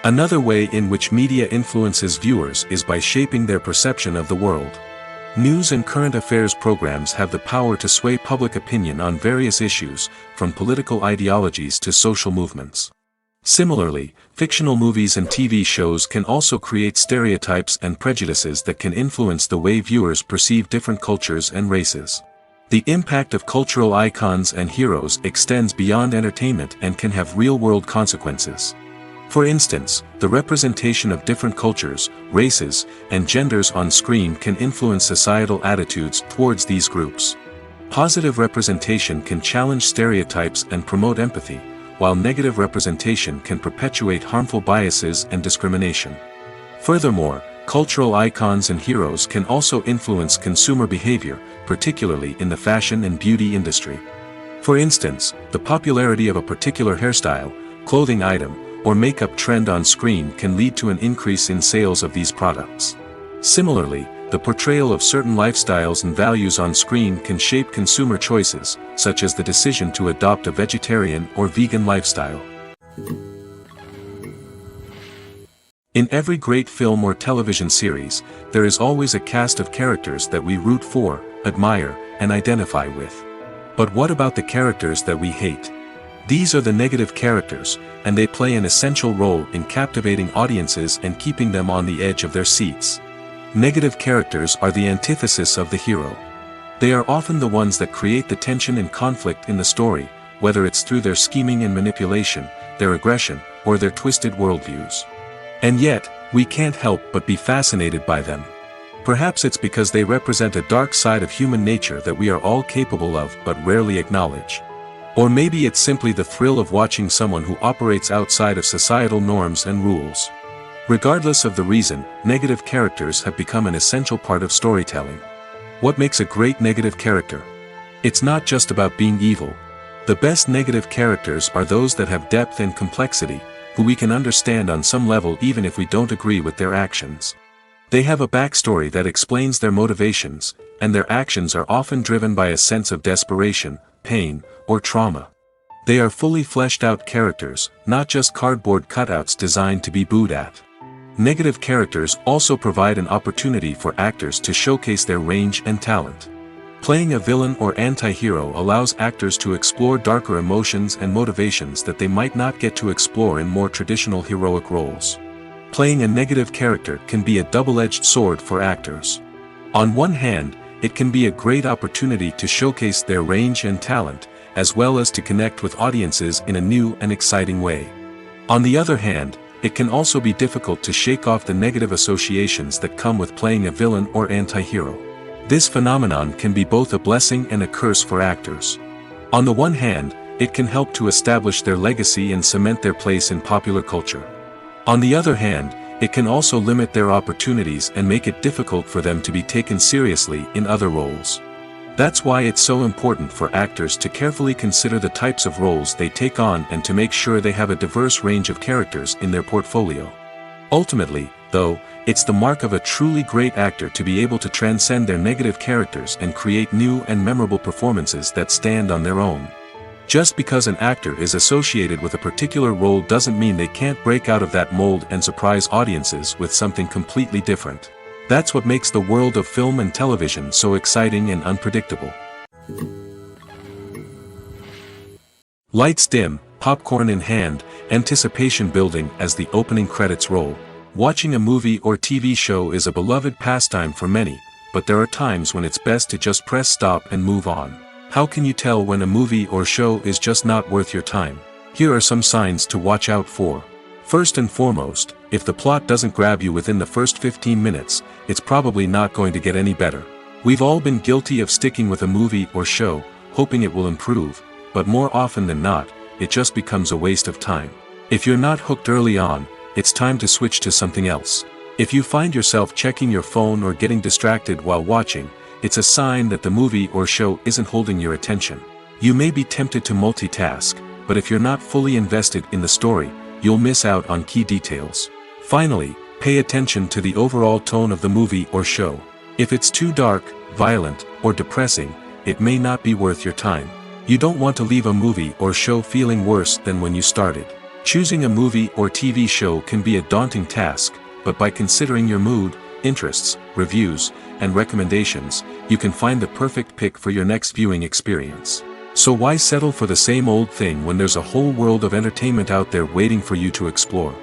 Another way in which media influences viewers is by shaping their perception of the world. News and current affairs programs have the power to sway public opinion on various issues, from political ideologies to social movements. Similarly, fictional movies and TV shows can also create stereotypes and prejudices that can influence the way viewers perceive different cultures and races. The impact of cultural icons and heroes extends beyond entertainment and can have real-world consequences. For instance, the representation of different cultures, races, and genders on screen can influence societal attitudes towards these groups. Positive representation can challenge stereotypes and promote empathy, while negative representation can perpetuate harmful biases and discrimination. Furthermore, cultural icons and heroes can also influence consumer behavior, particularly in the fashion and beauty industry. For instance, the popularity of a particular hairstyle, clothing item, or makeup trend on screen can lead to an increase in sales of these products. Similarly, the portrayal of certain lifestyles and values on screen can shape consumer choices, such as the decision to adopt a vegetarian or vegan lifestyle. In every great film or television series, there is always a cast of characters that we root for, admire, and identify with. But what about the characters that we hate? These are the negative characters, and they play an essential role in captivating audiences and keeping them on the edge of their seats. Negative characters are the antithesis of the hero. They are often the ones that create the tension and conflict in the story, whether it's through their scheming and manipulation, their aggression, or their twisted worldviews. And yet, we can't help but be fascinated by them. Perhaps it's because they represent a dark side of human nature that we are all capable of but rarely acknowledge. Or maybe it's simply the thrill of watching someone who operates outside of societal norms and rules. Regardless of the reason, negative characters have become an essential part of storytelling. What makes a great negative character? It's not just about being evil. The best negative characters are those that have depth and complexity, who we can understand on some level even if we don't agree with their actions. They have a backstory that explains their motivations, and their actions are often driven by a sense of desperation, pain, or trauma. They are fully fleshed out characters, not just cardboard cutouts designed to be booed at. Negative characters also provide an opportunity for actors to showcase their range and talent. Playing a villain or anti-hero allows actors to explore darker emotions and motivations that they might not get to explore in more traditional heroic roles. Playing a negative character can be a double-edged sword for actors. On one hand, it can be a great opportunity to showcase their range and talent, as well as to connect with audiences in a new and exciting way. On the other hand, it can also be difficult to shake off the negative associations that come with playing a villain or anti-hero. This phenomenon can be both a blessing and a curse for actors. On the one hand, it can help to establish their legacy and cement their place in popular culture. On the other hand, it can also limit their opportunities and make it difficult for them to be taken seriously in other roles. That's why it's so important for actors to carefully consider the types of roles they take on and to make sure they have a diverse range of characters in their portfolio. Ultimately, though, it's the mark of a truly great actor to be able to transcend their negative characters and create new and memorable performances that stand on their own. Just because an actor is associated with a particular role doesn't mean they can't break out of that mold and surprise audiences with something completely different. That's what makes the world of film and television so exciting and unpredictable. Lights dim, popcorn in hand, anticipation building as the opening credits roll. Watching a movie or TV show is a beloved pastime for many, but there are times when it's best to just press stop and move on. How can you tell when a movie or show is just not worth your time? Here are some signs to watch out for. First and foremost, if the plot doesn't grab you within the first 15 minutes, it's probably not going to get any better. We've all been guilty of sticking with a movie or show, hoping it will improve, but more often than not, it just becomes a waste of time. If you're not hooked early on, it's time to switch to something else. If you find yourself checking your phone or getting distracted while watching, it's a sign that the movie or show isn't holding your attention. You may be tempted to multitask, but if you're not fully invested in the story, you'll miss out on key details. Finally, pay attention to the overall tone of the movie or show. If it's too dark, violent, or depressing, it may not be worth your time. You don't want to leave a movie or show feeling worse than when you started. Choosing a movie or TV show can be a daunting task, but by considering your mood, interests, reviews, and recommendations, you can find the perfect pick for your next viewing experience. So why settle for the same old thing when there's a whole world of entertainment out there waiting for you to explore?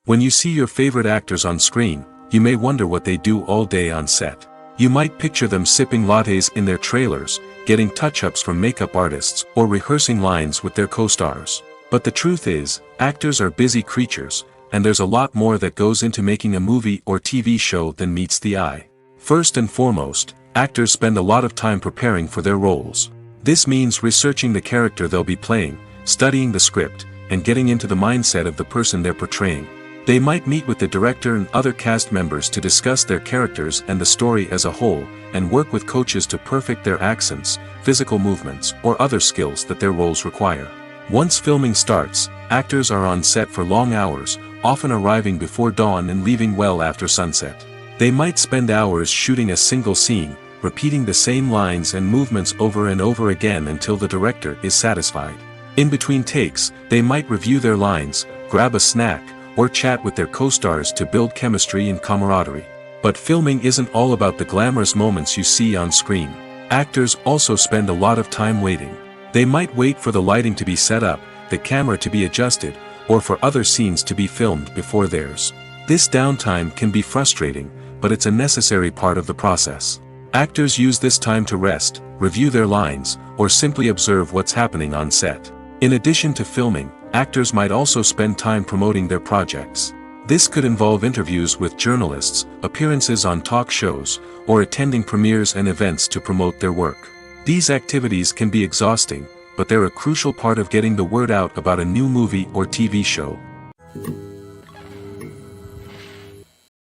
When you see your favorite actors on screen, you may wonder what they do all day on set. You might picture them sipping lattes in their trailers, getting touch-ups from makeup artists, or rehearsing lines with their co-stars. But the truth is, actors are busy creatures, and there's a lot more that goes into making a movie or TV show than meets the eye. First and foremost, actors spend a lot of time preparing for their roles. This means researching the character they'll be playing, studying the script, and getting into the mindset of the person they're portraying. They might meet with the director and other cast members to discuss their characters and the story as a whole, and work with coaches to perfect their accents, physical movements, or other skills that their roles require. Once filming starts, actors are on set for long hours, often arriving before dawn and leaving well after sunset. They might spend hours shooting a single scene, repeating the same lines and movements over and over again until the director is satisfied. In between takes, they might review their lines, grab a snack, or chat with their co-stars to build chemistry and camaraderie. But filming isn't all about the glamorous moments you see on screen. Actors also spend a lot of time waiting. They might wait for the lighting to be set up, the camera to be adjusted, or for other scenes to be filmed before theirs. This downtime can be frustrating, but it's a necessary part of the process. Actors use this time to rest, review their lines, or simply observe what's happening on set. In addition to filming, actors might also spend time promoting their projects. This could involve interviews with journalists, appearances on talk shows, or attending premieres and events to promote their work. These activities can be exhausting, but they're a crucial part of getting the word out about a new movie or TV show.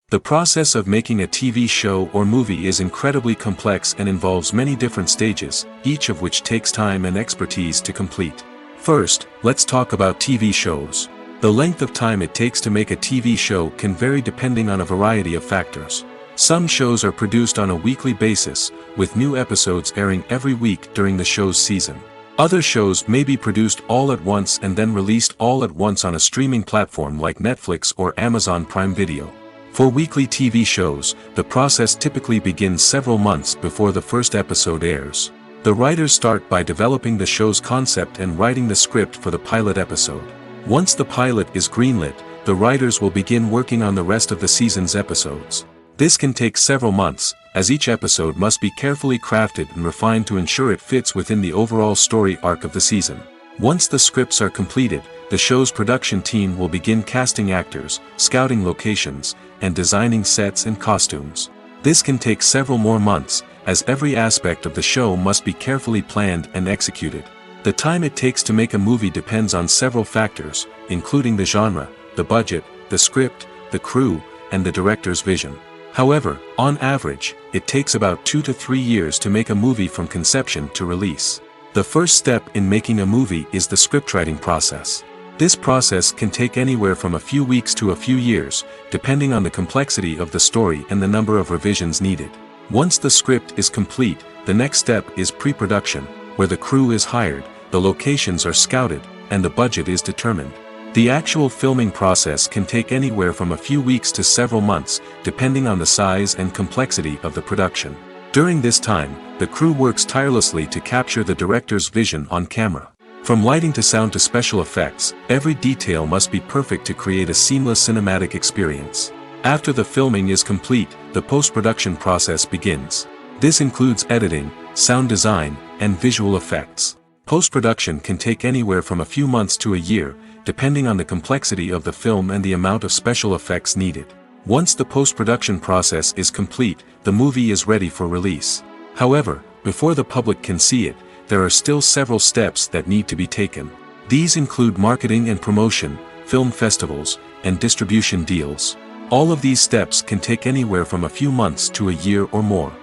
The process of making a TV show or movie is incredibly complex and involves many different stages, each of which takes time and expertise to complete. First, let's talk about TV shows. The length of time it takes to make a TV show can vary depending on a variety of factors. Some shows are produced on a weekly basis, with new episodes airing every week during the show's season. Other shows may be produced all at once and then released all at once on a streaming platform like Netflix or Amazon Prime Video. For weekly TV shows, the process typically begins several months before the first episode airs. The writers start by developing the show's concept and writing the script for the pilot episode. Once the pilot is greenlit, the writers will begin working on the rest of the season's episodes. This can take several months, as each episode must be carefully crafted and refined to ensure it fits within the overall story arc of the season. Once the scripts are completed, the show's production team will begin casting actors, scouting locations, and designing sets and costumes. This can take several more months, as every aspect of the show must be carefully planned and executed. The time it takes to make a movie depends on several factors, including the genre, the budget, the script, the crew, and the director's vision. However, on average, it takes about 2 to 3 years to make a movie from conception to release. The first step in making a movie is the scriptwriting process. This process can take anywhere from a few weeks to a few years, depending on the complexity of the story and the number of revisions needed. Once the script is complete, the next step is pre-production, where the crew is hired, the locations are scouted, and the budget is determined. The actual filming process can take anywhere from a few weeks to several months, depending on the size and complexity of the production. During this time, the crew works tirelessly to capture the director's vision on camera. From lighting to sound to special effects, every detail must be perfect to create a seamless cinematic experience. After the filming is complete, the post-production process begins. This includes editing, sound design, and visual effects. Post-production can take anywhere from a few months to a year, depending on the complexity of the film and the amount of special effects needed. Once the post-production process is complete, the movie is ready for release. However, before the public can see it, there are still several steps that need to be taken. These include marketing and promotion, film festivals, and distribution deals. All of these steps can take anywhere from a few months to a year or more.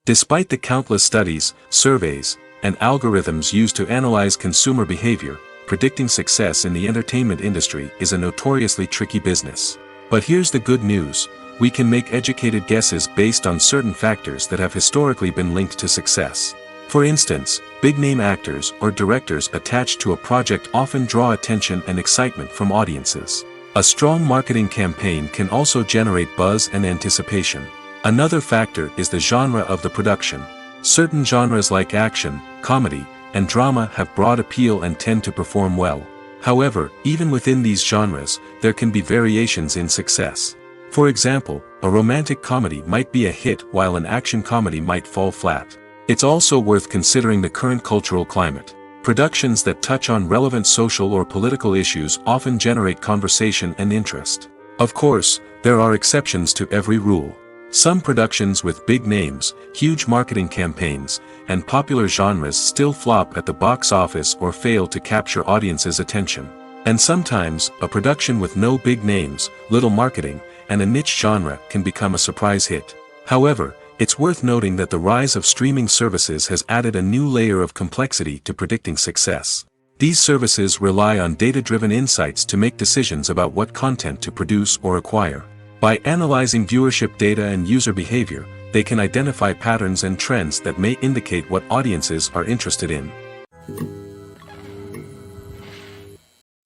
Despite the countless studies, surveys, and algorithms used to analyze consumer behavior, predicting success in the entertainment industry is a notoriously tricky business. But here's the good news: we can make educated guesses based on certain factors that have historically been linked to success. For instance, big-name actors or directors attached to a project often draw attention and excitement from audiences. A strong marketing campaign can also generate buzz and anticipation. Another factor is the genre of the production. Certain genres like action, comedy, and drama have broad appeal and tend to perform well. However, even within these genres, there can be variations in success. For example, a romantic comedy might be a hit while an action comedy might fall flat. It's also worth considering the current cultural climate. Productions that touch on relevant social or political issues often generate conversation and interest. Of course, there are exceptions to every rule. Some productions with big names, huge marketing campaigns, and popular genres still flop at the box office or fail to capture audiences' attention. And sometimes, a production with no big names, little marketing, and a niche genre can become a surprise hit. However, it's worth noting that the rise of streaming services has added a new layer of complexity to predicting success. These services rely on data-driven insights to make decisions about what content to produce or acquire. By analyzing viewership data and user behavior, they can identify patterns and trends that may indicate what audiences are interested in.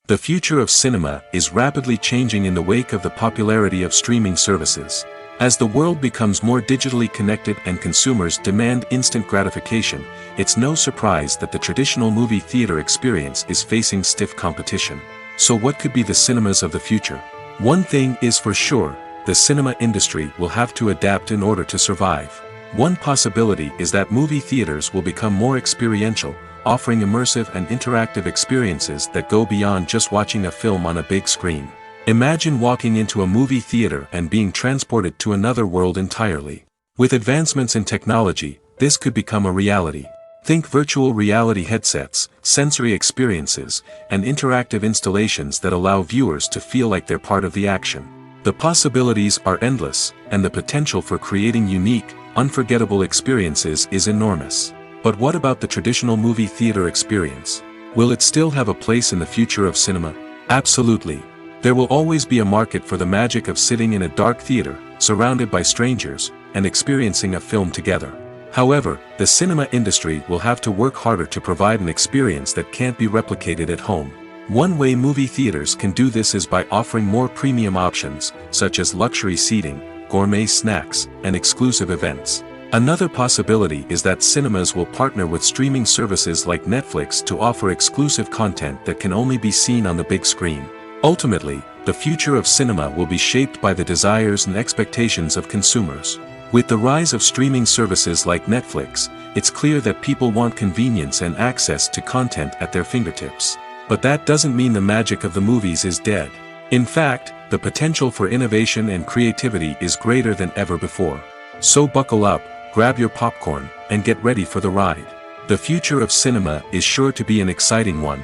The future of cinema is rapidly changing in the wake of the popularity of streaming services. As the world becomes more digitally connected and consumers demand instant gratification, it's no surprise that the traditional movie theater experience is facing stiff competition. So what could be the cinemas of the future? One thing is for sure, the cinema industry will have to adapt in order to survive. One possibility is that movie theaters will become more experiential, offering immersive and interactive experiences that go beyond just watching a film on a big screen. Imagine walking into a movie theater and being transported to another world entirely. With advancements in technology, this could become a reality. Think virtual reality headsets, sensory experiences, and interactive installations that allow viewers to feel like they're part of the action. The possibilities are endless, and the potential for creating unique, unforgettable experiences is enormous. But what about the traditional movie theater experience? Will it still have a place in the future of cinema? Absolutely. There will always be a market for the magic of sitting in a dark theater, surrounded by strangers, and experiencing a film together. However, the cinema industry will have to work harder to provide an experience that can't be replicated at home. One way movie theaters can do this is by offering more premium options, such as luxury seating, gourmet snacks, and exclusive events. Another possibility is that cinemas will partner with streaming services like Netflix to offer exclusive content that can only be seen on the big screen. Ultimately, the future of cinema will be shaped by the desires and expectations of consumers. With the rise of streaming services like Netflix, it's clear that people want convenience and access to content at their fingertips. But that doesn't mean the magic of the movies is dead. In fact, the potential for innovation and creativity is greater than ever before. So buckle up, grab your popcorn, and get ready for the ride. The future of cinema is sure to be an exciting one.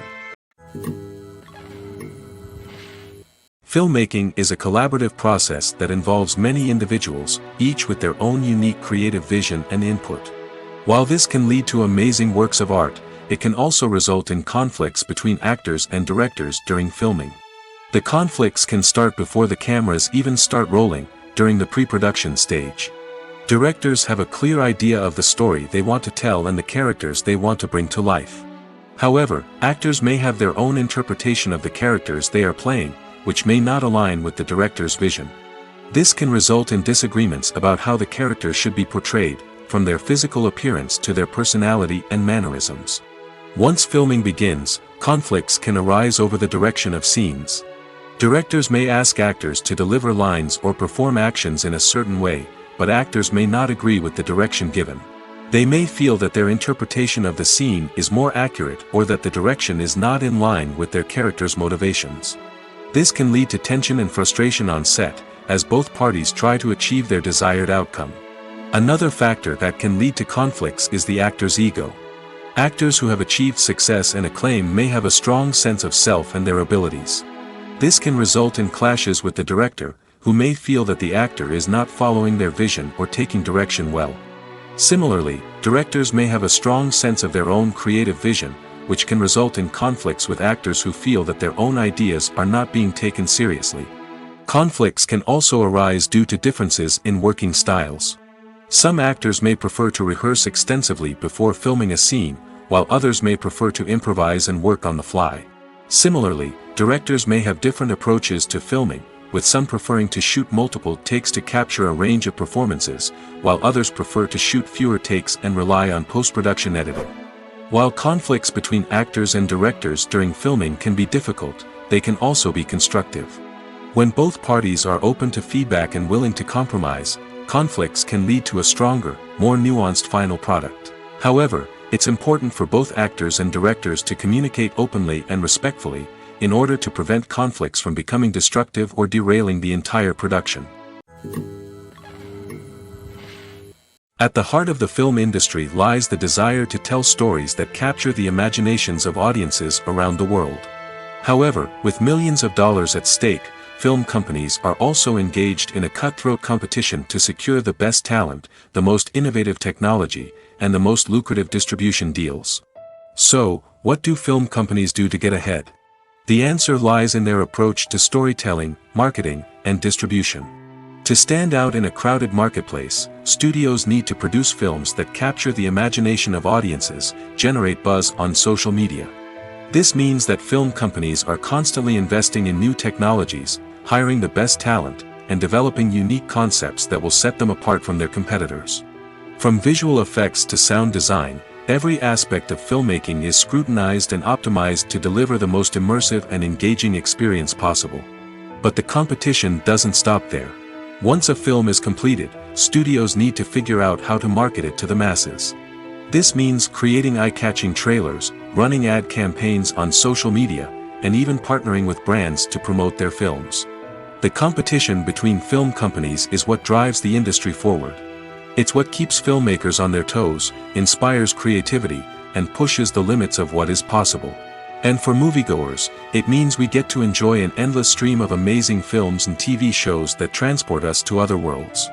Filmmaking is a collaborative process that involves many individuals, each with their own unique creative vision and input. While this can lead to amazing works of art, it can also result in conflicts between actors and directors during filming. The conflicts can start before the cameras even start rolling, during the pre-production stage. Directors have a clear idea of the story they want to tell and the characters they want to bring to life. However, actors may have their own interpretation of the characters they are playing, which may not align with the director's vision. This can result in disagreements about how the characters should be portrayed, from their physical appearance to their personality and mannerisms. Once filming begins, conflicts can arise over the direction of scenes. Directors may ask actors to deliver lines or perform actions in a certain way, but actors may not agree with the direction given. They may feel that their interpretation of the scene is more accurate or that the direction is not in line with their character's motivations. This can lead to tension and frustration on set, as both parties try to achieve their desired outcome. Another factor that can lead to conflicts is the actor's ego. Actors who have achieved success and acclaim may have a strong sense of self and their abilities. This can result in clashes with the director, who may feel that the actor is not following their vision or taking direction well. Similarly, directors may have a strong sense of their own creative vision, which can result in conflicts with actors who feel that their own ideas are not being taken seriously. Conflicts can also arise due to differences in working styles. Some actors may prefer to rehearse extensively before filming a scene, while others may prefer to improvise and work on the fly. Similarly, directors may have different approaches to filming, with some preferring to shoot multiple takes to capture a range of performances, while others prefer to shoot fewer takes and rely on post-production editing. While conflicts between actors and directors during filming can be difficult, they can also be constructive. When both parties are open to feedback and willing to compromise, conflicts can lead to a stronger, more nuanced final product. However, it's important for both actors and directors to communicate openly and respectfully, in order to prevent conflicts from becoming destructive or derailing the entire production. At the heart of the film industry lies the desire to tell stories that capture the imaginations of audiences around the world. However, with millions of dollars at stake, film companies are also engaged in a cutthroat competition to secure the best talent, the most innovative technology, and the most lucrative distribution deals. So, what do film companies do to get ahead? The answer lies in their approach to storytelling, marketing, and distribution. To stand out in a crowded marketplace, studios need to produce films that capture the imagination of audiences, generate buzz on social media. This means that film companies are constantly investing in new technologies, hiring the best talent, and developing unique concepts that will set them apart from their competitors. From visual effects to sound design, every aspect of filmmaking is scrutinized and optimized to deliver the most immersive and engaging experience possible. But the competition doesn't stop there. Once a film is completed, studios need to figure out how to market it to the masses. This means creating eye-catching trailers, running ad campaigns on social media, and even partnering with brands to promote their films. The competition between film companies is what drives the industry forward. It's what keeps filmmakers on their toes, inspires creativity, and pushes the limits of what is possible. And for moviegoers, it means we get to enjoy an endless stream of amazing films and TV shows that transport us to other worlds.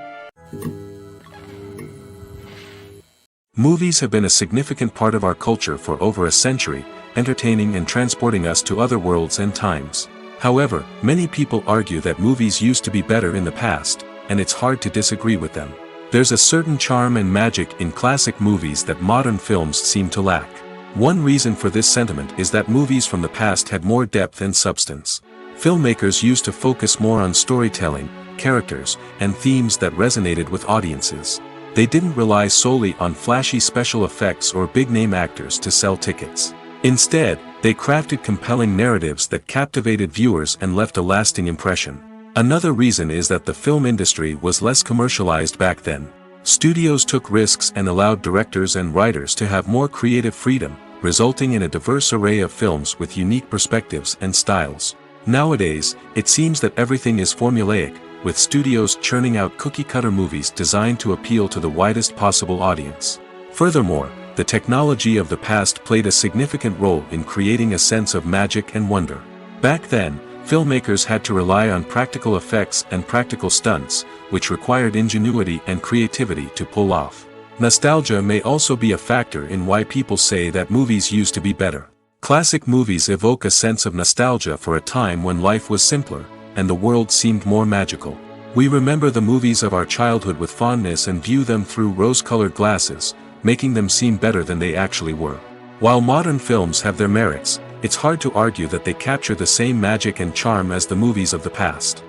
Movies have been a significant part of our culture for over a century, entertaining and transporting us to other worlds and times. However, many people argue that movies used to be better in the past, and it's hard to disagree with them. There's a certain charm and magic in classic movies that modern films seem to lack. One reason for this sentiment is that movies from the past had more depth and substance. Filmmakers used to focus more on storytelling, characters, and themes that resonated with audiences. They didn't rely solely on flashy special effects or big-name actors to sell tickets. Instead, they crafted compelling narratives that captivated viewers and left a lasting impression. Another reason is that the film industry was less commercialized back then. Studios took risks and allowed directors and writers to have more creative freedom, resulting in a diverse array of films with unique perspectives and styles. Nowadays, it seems that everything is formulaic, with studios churning out cookie-cutter movies designed to appeal to the widest possible audience. Furthermore, the technology of the past played a significant role in creating a sense of magic and wonder. Back then, filmmakers had to rely on practical effects and practical stunts, which required ingenuity and creativity to pull off. Nostalgia may also be a factor in why people say that movies used to be better. Classic movies evoke a sense of nostalgia for a time when life was simpler, and the world seemed more magical. We remember the movies of our childhood with fondness and view them through rose-colored glasses, making them seem better than they actually were. While modern films have their merits, it's hard to argue that they capture the same magic and charm as the movies of the past.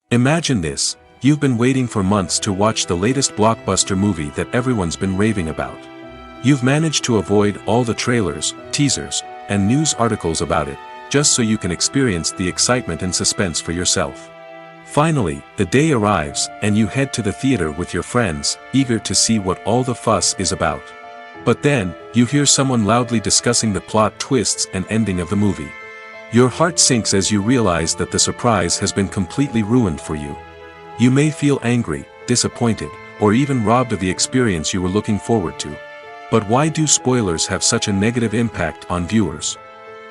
Imagine this: you've been waiting for months to watch the latest blockbuster movie that everyone's been raving about. You've managed to avoid all the trailers, teasers, and news articles about it, just so you can experience the excitement and suspense for yourself. Finally, the day arrives, and you head to the theater with your friends, eager to see what all the fuss is about. But then, you hear someone loudly discussing the plot twists and ending of the movie. Your heart sinks as you realize that the surprise has been completely ruined for you. You may feel angry, disappointed, or even robbed of the experience you were looking forward to. But why do spoilers have such a negative impact on viewers?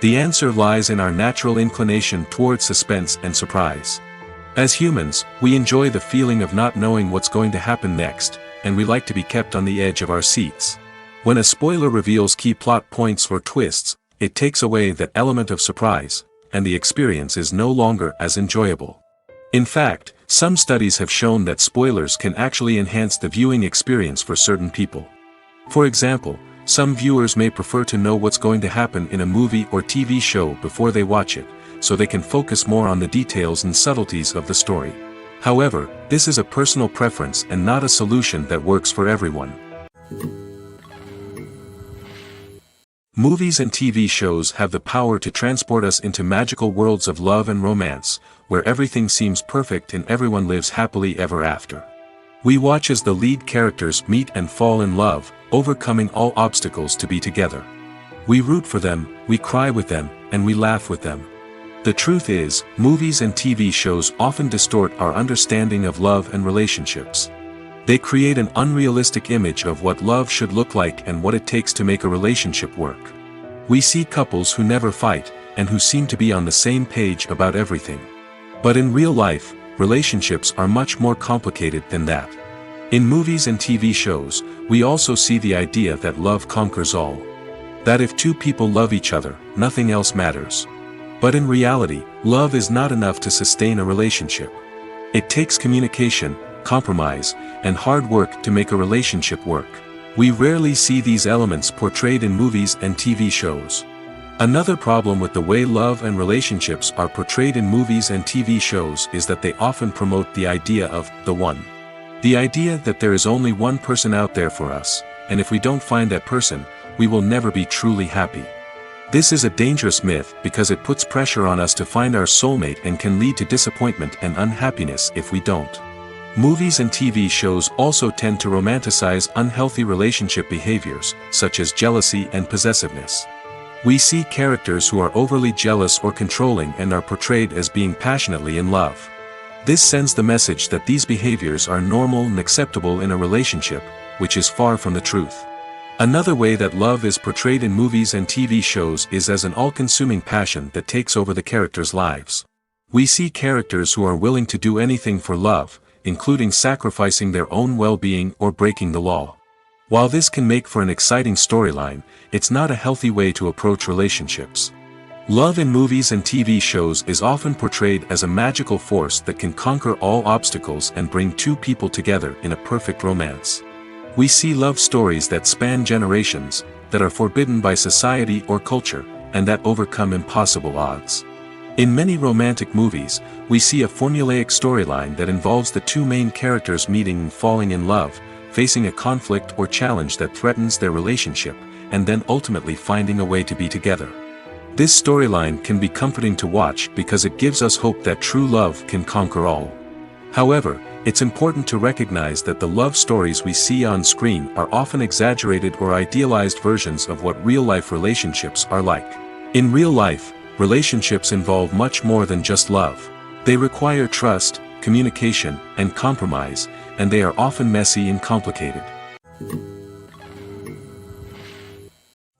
The answer lies in our natural inclination towards suspense and surprise. As humans, we enjoy the feeling of not knowing what's going to happen next, and we like to be kept on the edge of our seats. When a spoiler reveals key plot points or twists, it takes away that element of surprise, and the experience is no longer as enjoyable. In fact, Some studies have shown that spoilers can actually enhance the viewing experience for certain people. For example, some viewers may prefer to know what's going to happen in a movie or TV show before they watch it, so they can focus more on the details and subtleties of the story. However, this is a personal preference and not a solution that works for everyone. Movies and TV shows have the power to transport us into magical worlds of love and romance, where everything seems perfect and everyone lives happily ever after. We watch as the lead characters meet and fall in love, overcoming all obstacles to be together. We root for them, we cry with them, and we laugh with them. The truth is, movies and TV shows often distort our understanding of love and relationships. They create an unrealistic image of what love should look like and what it takes to make a relationship work. We see couples who never fight, and who seem to be on the same page about everything. But in real life, relationships are much more complicated than that. In movies and TV shows, we also see the idea that love conquers all. That if two people love each other, nothing else matters. But in reality, love is not enough to sustain a relationship. It takes communication, compromise, and hard work to make a relationship work. We rarely see these elements portrayed in movies and TV shows. Another problem with the way love and relationships are portrayed in movies and TV shows is that they often promote the idea of the one. The idea that there is only one person out there for us, and if we don't find that person, we will never be truly happy. This is a dangerous myth because it puts pressure on us to find our soulmate and can lead to disappointment and unhappiness if we don't. Movies and TV shows also tend to romanticize unhealthy relationship behaviors, such as jealousy and possessiveness. We see characters who are overly jealous or controlling and are portrayed as being passionately in love. This sends the message that these behaviors are normal and acceptable in a relationship, which is far from the truth. Another way that love is portrayed in movies and TV shows is as an all-consuming passion that takes over the characters' lives. We see characters who are willing to do anything for love, including sacrificing their own well-being or breaking the law. While this can make for an exciting storyline, it's not a healthy way to approach relationships. Love in movies and TV shows is often portrayed as a magical force that can conquer all obstacles and bring two people together in a perfect romance. We see love stories that span generations, that are forbidden by society or culture, and that overcome impossible odds. In many romantic movies, we see a formulaic storyline that involves the two main characters meeting and falling in love, facing a conflict or challenge that threatens their relationship, and then ultimately finding a way to be together. This storyline can be comforting to watch because it gives us hope that true love can conquer all. However, it's important to recognize that the love stories we see on screen are often exaggerated or idealized versions of what real-life relationships are like. In real life, relationships involve much more than just love. They require trust, communication, and compromise, and they are often messy and complicated.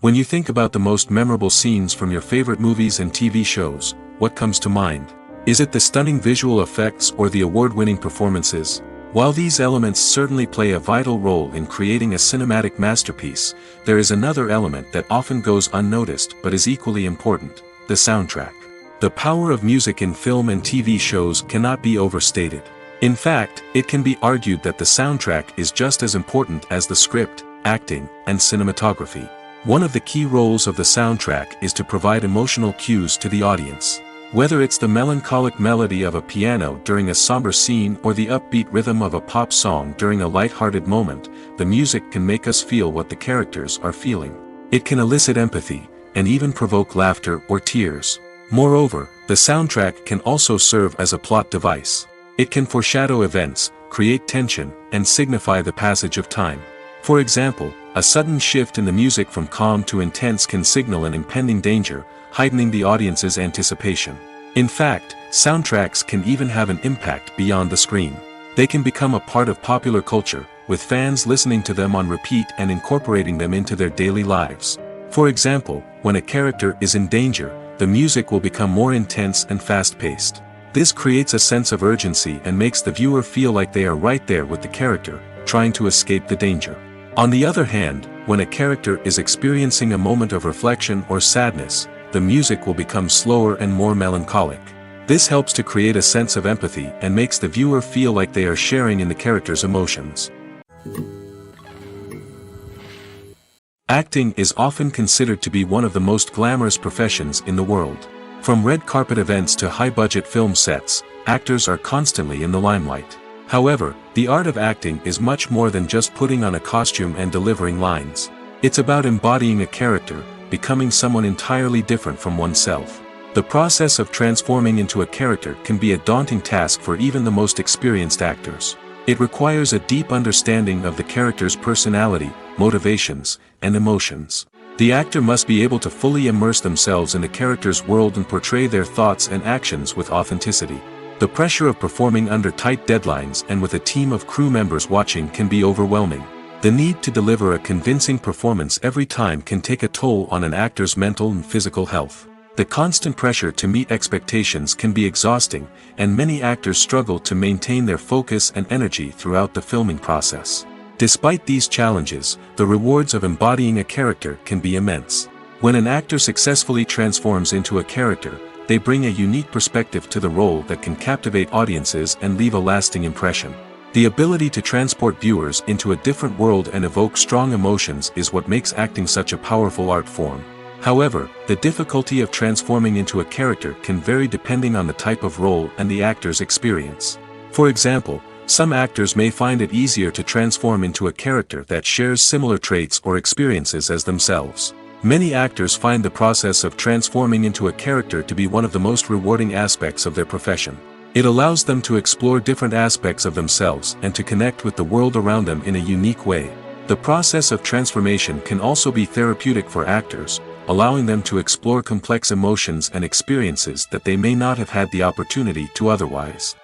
When you think about the most memorable scenes from your favorite movies and TV shows, what comes to mind? Is it the stunning visual effects or the award-winning performances? While these elements certainly play a vital role in creating a cinematic masterpiece, there is another element that often goes unnoticed but is equally important: the soundtrack. The power of music in film and TV shows cannot be overstated. In fact, it can be argued that the soundtrack is just as important as the script, acting, and cinematography. One of the key roles of the soundtrack is to provide emotional cues to the audience. Whether it's the melancholic melody of a piano during a somber scene or the upbeat rhythm of a pop song during a light-hearted moment, the music can make us feel what the characters are feeling. It can elicit empathy, and even provoke laughter or tears. Moreover, the soundtrack can also serve as a plot device. It can foreshadow events, create tension, and signify the passage of time. For example, a sudden shift in the music from calm to intense can signal an impending danger, heightening the audience's anticipation. In fact, soundtracks can even have an impact beyond the screen. They can become a part of popular culture, with fans listening to them on repeat and incorporating them into their daily lives. For example, when a character is in danger, the music will become more intense and fast-paced. This creates a sense of urgency and makes the viewer feel like they are right there with the character, trying to escape the danger. On the other hand, when a character is experiencing a moment of reflection or sadness, the music will become slower and more melancholic. This helps to create a sense of empathy and makes the viewer feel like they are sharing in the character's emotions. Acting is often considered to be one of the most glamorous professions in the world. From red carpet events to high-budget film sets, actors are constantly in the limelight. However, the art of acting is much more than just putting on a costume and delivering lines. It's about embodying a character, becoming someone entirely different from oneself. The process of transforming into a character can be a daunting task for even the most experienced actors. It requires a deep understanding of the character's personality, motivations, and emotions. The actor must be able to fully immerse themselves in the character's world and portray their thoughts and actions with authenticity. The pressure of performing under tight deadlines and with a team of crew members watching can be overwhelming. The need to deliver a convincing performance every time can take a toll on an actor's mental and physical health. The constant pressure to meet expectations can be exhausting, and many actors struggle to maintain their focus and energy throughout the filming process. Despite these challenges, the rewards of embodying a character can be immense. When an actor successfully transforms into a character, they bring a unique perspective to the role that can captivate audiences and leave a lasting impression. The ability to transport viewers into a different world and evoke strong emotions is what makes acting such a powerful art form. However, the difficulty of transforming into a character can vary depending on the type of role and the actor's experience. For example, some actors may find it easier to transform into a character that shares similar traits or experiences as themselves. Many actors find the process of transforming into a character to be one of the most rewarding aspects of their profession. It allows them to explore different aspects of themselves and to connect with the world around them in a unique way. The process of transformation can also be therapeutic for actors, allowing them to explore complex emotions and experiences that they may not have had the opportunity to otherwise.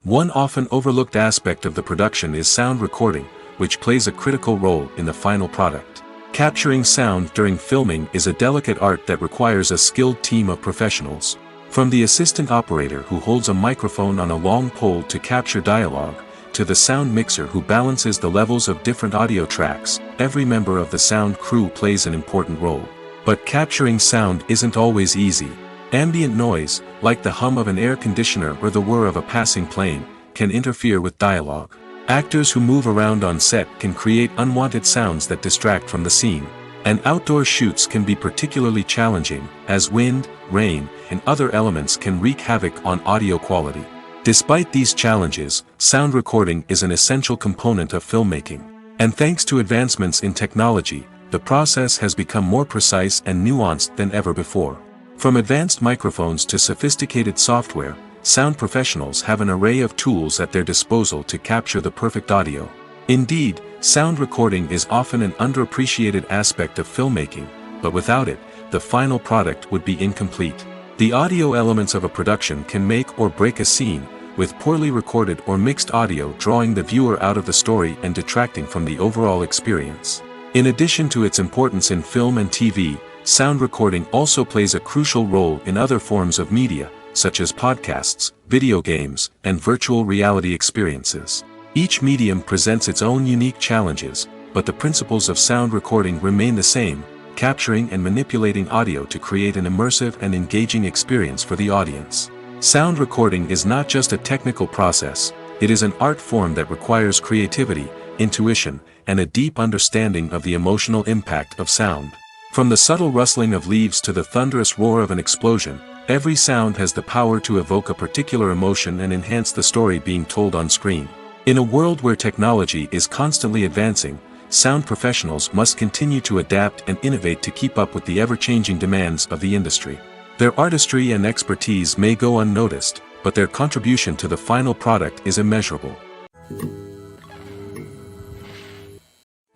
One often overlooked aspect of the production is sound recording, which plays a critical role in the final product. Capturing sound during filming is a delicate art that requires a skilled team of professionals. From the assistant operator who holds a microphone on a long pole to capture dialogue, to the sound mixer who balances the levels of different audio tracks, every member of the sound crew plays an important role. But capturing sound isn't always easy. Ambient noise, like the hum of an air conditioner or the whir of a passing plane, can interfere with dialogue. Actors who move around on set can create unwanted sounds that distract from the scene. And outdoor shoots can be particularly challenging, as wind, rain, and other elements can wreak havoc on audio quality. Despite these challenges, sound recording is an essential component of filmmaking. And thanks to advancements in technology, the process has become more precise and nuanced than ever before. From advanced microphones to sophisticated software, sound professionals have an array of tools at their disposal to capture the perfect audio. Indeed, sound recording is often an underappreciated aspect of filmmaking, but without it, the final product would be incomplete. The audio elements of a production can make or break a scene, with poorly recorded or mixed audio drawing the viewer out of the story and detracting from the overall experience. In addition to its importance in film and TV, sound recording also plays a crucial role in other forms of media, such as podcasts, video games, and virtual reality experiences. Each medium presents its own unique challenges, but the principles of sound recording remain the same, capturing and manipulating audio to create an immersive and engaging experience for the audience. Sound recording is not just a technical process, it is an art form that requires creativity, intuition, and a deep understanding of the emotional impact of sound. From the subtle rustling of leaves to the thunderous roar of an explosion, every sound has the power to evoke a particular emotion and enhance the story being told on screen. In a world where technology is constantly advancing, sound professionals must continue to adapt and innovate to keep up with the ever-changing demands of the industry. Their artistry and expertise may go unnoticed, but their contribution to the final product is immeasurable.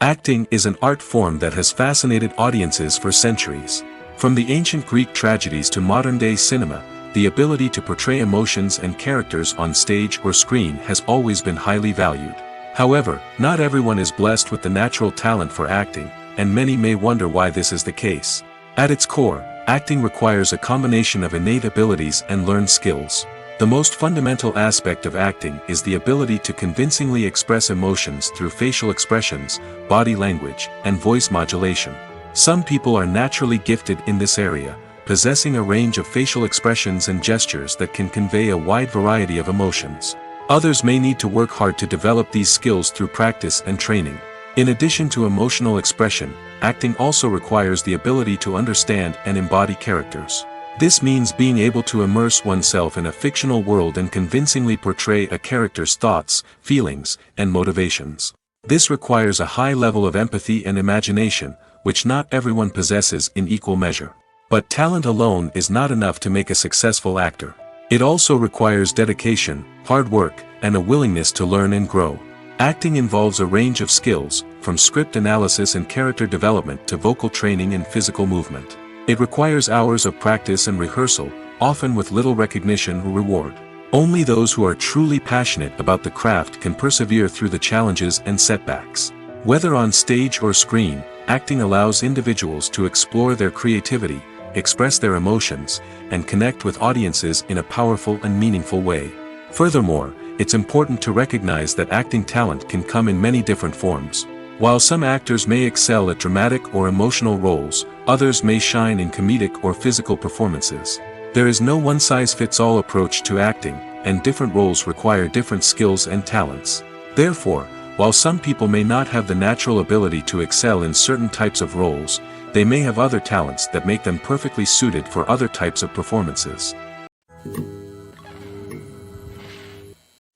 Acting is an art form that has fascinated audiences for centuries. From the ancient Greek tragedies to modern-day cinema, the ability to portray emotions and characters on stage or screen has always been highly valued. However, not everyone is blessed with the natural talent for acting, and many may wonder why this is the case. At its core, acting requires a combination of innate abilities and learned skills. The most fundamental aspect of acting is the ability to convincingly express emotions through facial expressions, body language, and voice modulation. Some people are naturally gifted in this area, possessing a range of facial expressions and gestures that can convey a wide variety of emotions. Others may need to work hard to develop these skills through practice and training. In addition to emotional expression, acting also requires the ability to understand and embody characters. This means being able to immerse oneself in a fictional world and convincingly portray a character's thoughts, feelings, and motivations. This requires a high level of empathy and imagination, which not everyone possesses in equal measure. But talent alone is not enough to make a successful actor. It also requires dedication, hard work, and a willingness to learn and grow. Acting involves a range of skills, from script analysis and character development to vocal training and physical movement. It requires hours of practice and rehearsal, often with little recognition or reward. Only those who are truly passionate about the craft can persevere through the challenges and setbacks. Whether on stage or screen, acting allows individuals to explore their creativity, express their emotions, and connect with audiences in a powerful and meaningful way. Furthermore, it's important to recognize that acting talent can come in many different forms. While some actors may excel at dramatic or emotional roles, others may shine in comedic or physical performances. There is no one-size-fits-all approach to acting, and different roles require different skills and talents. Therefore, while some people may not have the natural ability to excel in certain types of roles, they may have other talents that make them perfectly suited for other types of performances.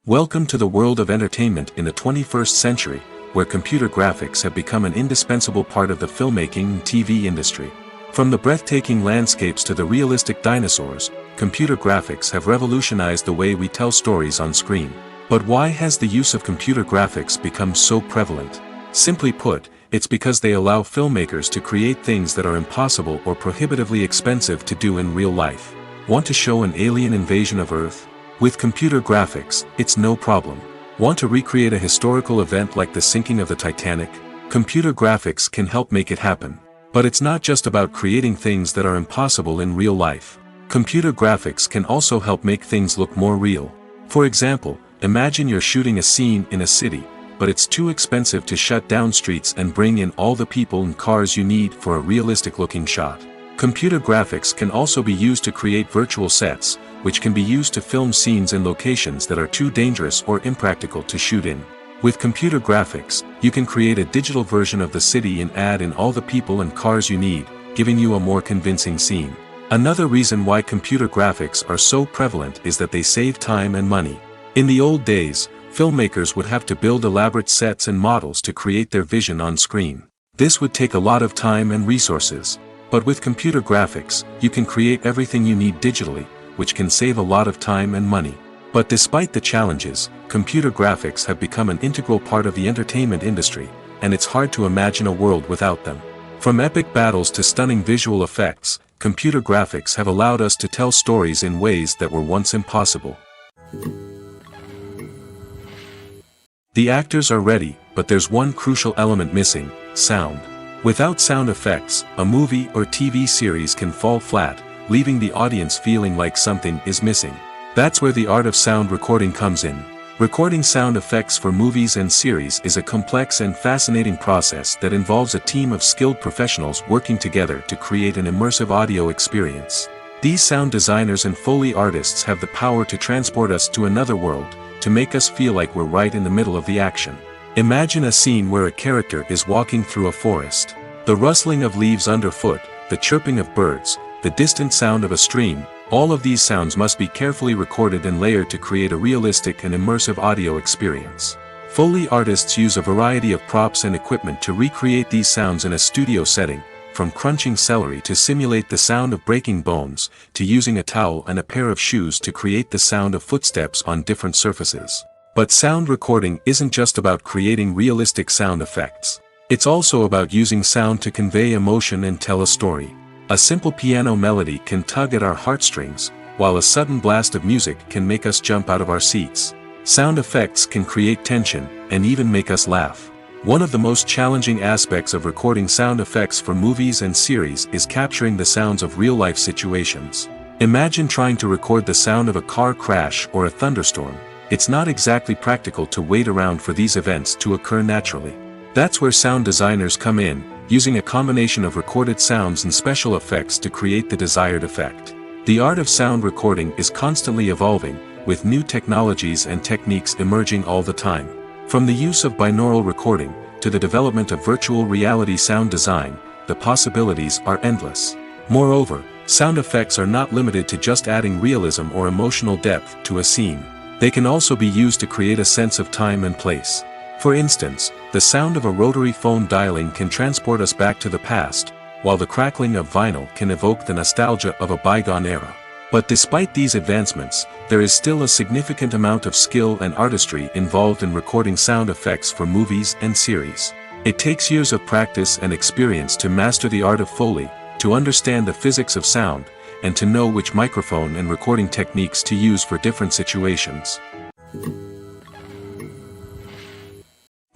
Welcome to the world of entertainment in the 21st century, where computer graphics have become an indispensable part of the filmmaking and TV industry. From the breathtaking landscapes to the realistic dinosaurs, computer graphics have revolutionized the way we tell stories on screen. But why has the use of computer graphics become so prevalent? Simply put, it's because they allow filmmakers to create things that are impossible or prohibitively expensive to do in real life. Want to show an alien invasion of Earth? With computer graphics, it's no problem. Want to recreate a historical event like the sinking of the Titanic? Computer graphics can help make it happen. But it's not just about creating things that are impossible in real life. Computer graphics can also help make things look more real. For example, imagine you're shooting a scene in a city, but it's too expensive to shut down streets and bring in all the people and cars you need for a realistic-looking shot. Computer graphics can also be used to create virtual sets, which can be used to film scenes in locations that are too dangerous or impractical to shoot in. With computer graphics, you can create a digital version of the city and add in all the people and cars you need, giving you a more convincing scene. Another reason why computer graphics are so prevalent is that they save time and money. In the old days, filmmakers would have to build elaborate sets and models to create their vision on screen. This would take a lot of time and resources. But with computer graphics, you can create everything you need digitally, which can save a lot of time and money. But despite the challenges, computer graphics have become an integral part of the entertainment industry, and it's hard to imagine a world without them. From epic battles to stunning visual effects, computer graphics have allowed us to tell stories in ways that were once impossible. The actors are ready, but there's one crucial element missing: sound. Without sound effects, a movie or TV series can fall flat, leaving the audience feeling like something is missing. That's where the art of sound recording comes in. Recording sound effects for movies and series is a complex and fascinating process that involves a team of skilled professionals working together to create an immersive audio experience. These sound designers and Foley artists have the power to transport us to another world, to make us feel like we're right in the middle of the action. Imagine a scene where a character is walking through a forest. The rustling of leaves underfoot, the chirping of birds, the distant sound of a stream, all of these sounds must be carefully recorded and layered to create a realistic and immersive audio experience. Foley artists use a variety of props and equipment to recreate these sounds in a studio setting, from crunching celery to simulate the sound of breaking bones, to using a towel and a pair of shoes to create the sound of footsteps on different surfaces. But sound recording isn't just about creating realistic sound effects. It's also about using sound to convey emotion and tell a story. A simple piano melody can tug at our heartstrings, while a sudden blast of music can make us jump out of our seats. Sound effects can create tension, and even make us laugh. One of the most challenging aspects of recording sound effects for movies and series is capturing the sounds of real-life situations. Imagine trying to record the sound of a car crash or a thunderstorm. It's not exactly practical to wait around for these events to occur naturally. That's where sound designers come in, using a combination of recorded sounds and special effects to create the desired effect. The art of sound recording is constantly evolving, with new technologies and techniques emerging all the time. From the use of binaural recording, to the development of virtual reality sound design, the possibilities are endless. Moreover, sound effects are not limited to just adding realism or emotional depth to a scene. They can also be used to create a sense of time and place. For instance, the sound of a rotary phone dialing can transport us back to the past, while the crackling of vinyl can evoke the nostalgia of a bygone era. But despite these advancements, there is still a significant amount of skill and artistry involved in recording sound effects for movies and series. It takes years of practice and experience to master the art of Foley, to understand the physics of sound, and to know which microphone and recording techniques to use for different situations.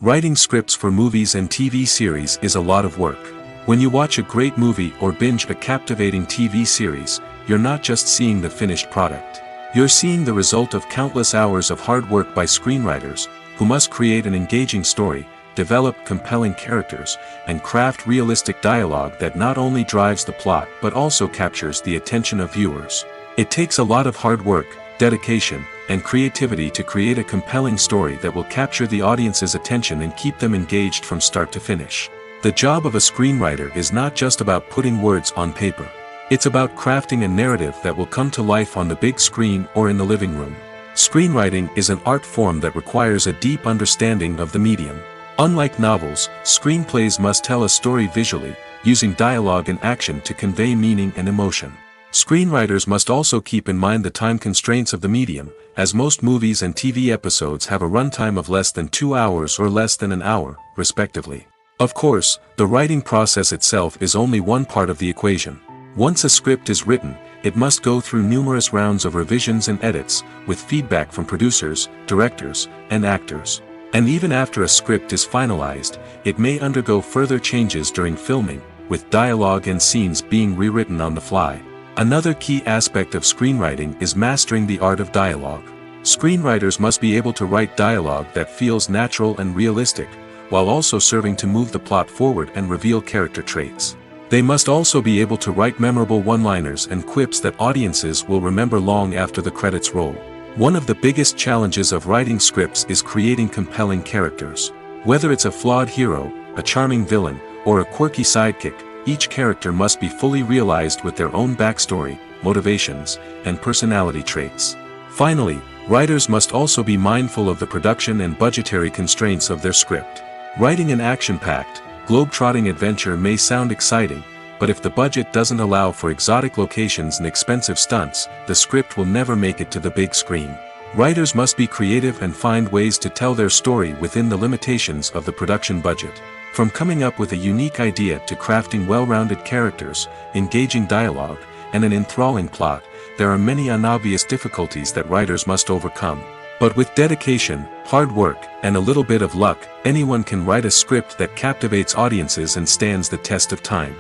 Writing scripts for movies and TV series is a lot of work. When you watch a great movie or binge a captivating TV series, you're not just seeing the finished product. You're seeing the result of countless hours of hard work by screenwriters, who must create an engaging story, develop compelling characters, and craft realistic dialogue that not only drives the plot but also captures the attention of viewers. It takes a lot of hard work, dedication, and creativity to create a compelling story that will capture the audience's attention and keep them engaged from start to finish. The job of a screenwriter is not just about putting words on paper. It's about crafting a narrative that will come to life on the big screen or in the living room. Screenwriting is an art form that requires a deep understanding of the medium. Unlike novels, screenplays must tell a story visually, using dialogue and action to convey meaning and emotion. Screenwriters must also keep in mind the time constraints of the medium, as most movies and TV episodes have a runtime of less than 2 hours or less than an hour, respectively. Of course, the writing process itself is only one part of the equation. Once a script is written, it must go through numerous rounds of revisions and edits, with feedback from producers, directors, and actors. And even after a script is finalized, it may undergo further changes during filming, with dialogue and scenes being rewritten on the fly. Another key aspect of screenwriting is mastering the art of dialogue. Screenwriters must be able to write dialogue that feels natural and realistic, while also serving to move the plot forward and reveal character traits. They must also be able to write memorable one-liners and quips that audiences will remember long after the credits roll. One of the biggest challenges of writing scripts is creating compelling characters. Whether it's a flawed hero, a charming villain, or a quirky sidekick, each character must be fully realized with their own backstory, motivations, and personality traits. Finally, writers must also be mindful of the production and budgetary constraints of their script. Writing an action-packed, globe-trotting adventure may sound exciting, but if the budget doesn't allow for exotic locations and expensive stunts, the script will never make it to the big screen. Writers must be creative and find ways to tell their story within the limitations of the production budget. From coming up with a unique idea to crafting well-rounded characters, engaging dialogue, and an enthralling plot, there are many unobvious difficulties that writers must overcome. But with dedication, hard work, and a little bit of luck, anyone can write a script that captivates audiences and stands the test of time.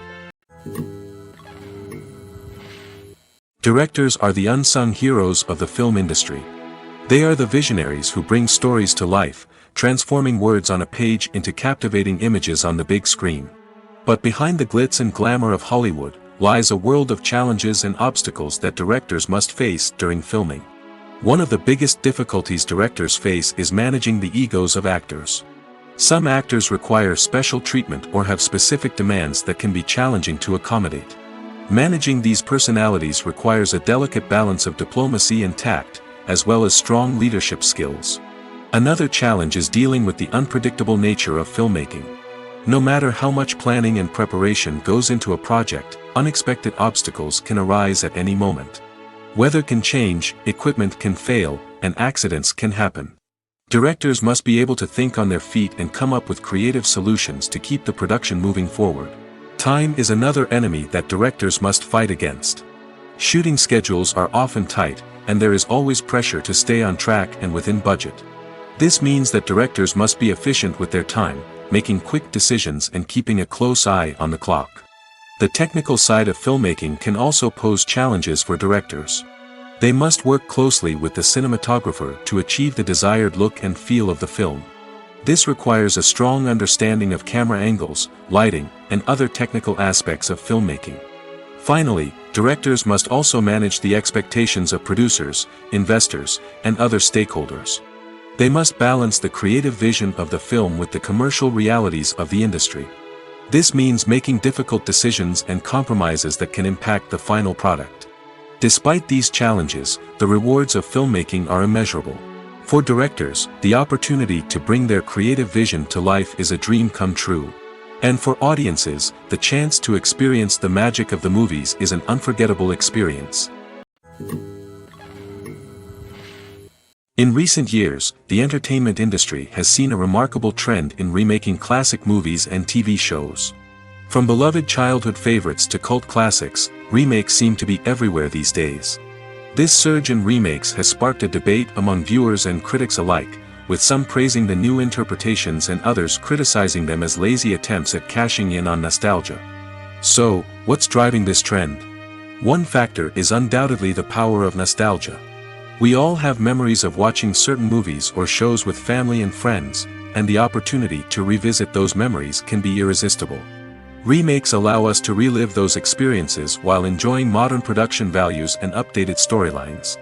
Directors are the unsung heroes of the film industry. They are the visionaries who bring stories to life, transforming words on a page into captivating images on the big screen. But behind the glitz and glamour of Hollywood, lies a world of challenges and obstacles that directors must face during filming. One of the biggest difficulties directors face is managing the egos of actors. Some actors require special treatment or have specific demands that can be challenging to accommodate. Managing these personalities requires a delicate balance of diplomacy and tact, as well as strong leadership skills. Another challenge is dealing with the unpredictable nature of filmmaking. No matter how much planning and preparation goes into a project, unexpected obstacles can arise at any moment. Weather can change, equipment can fail, and accidents can happen. Directors must be able to think on their feet and come up with creative solutions to keep the production moving forward. Time is another enemy that directors must fight against. Shooting schedules are often tight, and there is always pressure to stay on track and within budget. This means that directors must be efficient with their time, making quick decisions and keeping a close eye on the clock. The technical side of filmmaking can also pose challenges for directors. They must work closely with the cinematographer to achieve the desired look and feel of the film. This requires a strong understanding of camera angles, lighting, and other technical aspects of filmmaking. Finally, directors must also manage the expectations of producers, investors, and other stakeholders. They must balance the creative vision of the film with the commercial realities of the industry. This means making difficult decisions and compromises that can impact the final product. Despite these challenges, the rewards of filmmaking are immeasurable. For directors, the opportunity to bring their creative vision to life is a dream come true. And for audiences, the chance to experience the magic of the movies is an unforgettable experience. In recent years, the entertainment industry has seen a remarkable trend in remaking classic movies and TV shows. From beloved childhood favorites to cult classics, remakes seem to be everywhere these days. This surge in remakes has sparked a debate among viewers and critics alike, with some praising the new interpretations and others criticizing them as lazy attempts at cashing in on nostalgia. So, what's driving this trend? One factor is undoubtedly the power of nostalgia. We all have memories of watching certain movies or shows with family and friends, and the opportunity to revisit those memories can be irresistible. Remakes allow us to relive those experiences while enjoying modern production values and updated storylines.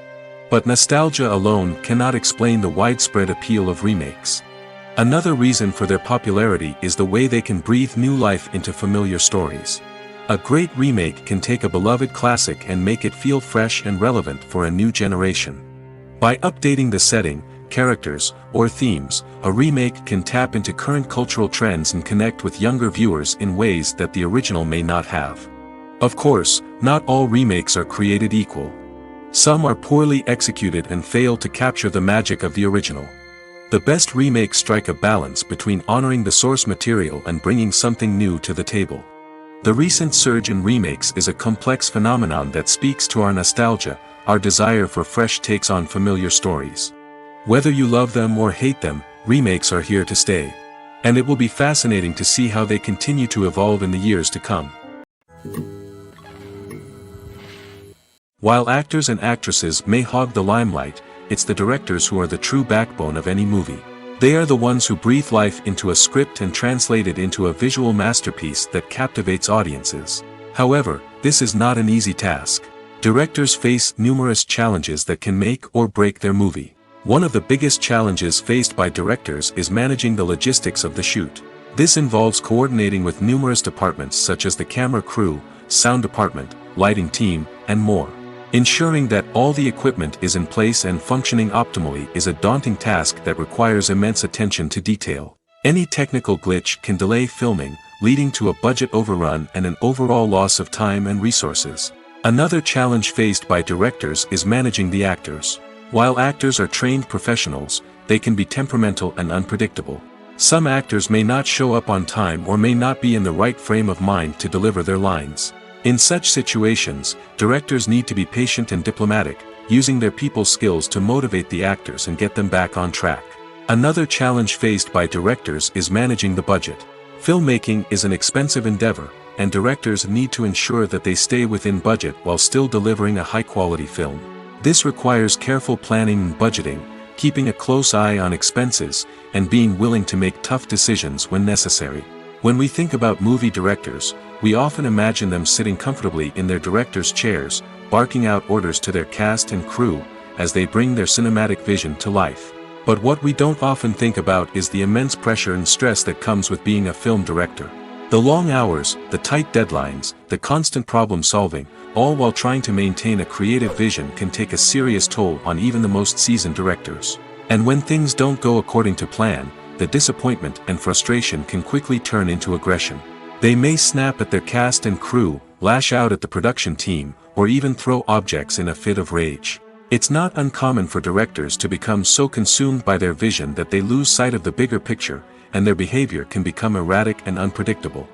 But nostalgia alone cannot explain the widespread appeal of remakes. Another reason for their popularity is the way they can breathe new life into familiar stories. A great remake can take a beloved classic and make it feel fresh and relevant for a new generation. By updating the setting, characters, or themes, a remake can tap into current cultural trends and connect with younger viewers in ways that the original may not have. Of course, not all remakes are created equal. Some are poorly executed and fail to capture the magic of the original. The best remakes strike a balance between honoring the source material and bringing something new to the table. The recent surge in remakes is a complex phenomenon that speaks to our nostalgia, our desire for fresh takes on familiar stories. Whether you love them or hate them, remakes are here to stay. And it will be fascinating to see how they continue to evolve in the years to come. While actors and actresses may hog the limelight, it's the directors who are the true backbone of any movie. They are the ones who breathe life into a script and translate it into a visual masterpiece that captivates audiences. However, this is not an easy task. Directors face numerous challenges that can make or break their movie. One of the biggest challenges faced by directors is managing the logistics of the shoot. This involves coordinating with numerous departments such as the camera crew, sound department, lighting team, and more. Ensuring that all the equipment is in place and functioning optimally is a daunting task that requires immense attention to detail. Any technical glitch can delay filming, leading to a budget overrun and an overall loss of time and resources. Another challenge faced by directors is managing the actors. While actors are trained professionals, they can be temperamental and unpredictable. Some actors may not show up on time or may not be in the right frame of mind to deliver their lines. In such situations, directors need to be patient and diplomatic, using their people skills to motivate the actors and get them back on track. Another challenge faced by directors is managing the budget. Filmmaking is an expensive endeavor, and directors need to ensure that they stay within budget while still delivering a high-quality film. This requires careful planning and budgeting, keeping a close eye on expenses, and being willing to make tough decisions when necessary. When we think about movie directors, we often imagine them sitting comfortably in their director's chairs, barking out orders to their cast and crew, as they bring their cinematic vision to life. But what we don't often think about is the immense pressure and stress that comes with being a film director. The long hours, the tight deadlines, the constant problem solving, all while trying to maintain a creative vision can take a serious toll on even the most seasoned directors. And when things don't go according to plan, the disappointment and frustration can quickly turn into aggression. They may snap at their cast and crew, lash out at the production team, or even throw objects in a fit of rage. It's not uncommon for directors to become so consumed by their vision that they lose sight of the bigger picture, and their behavior can become erratic and unpredictable.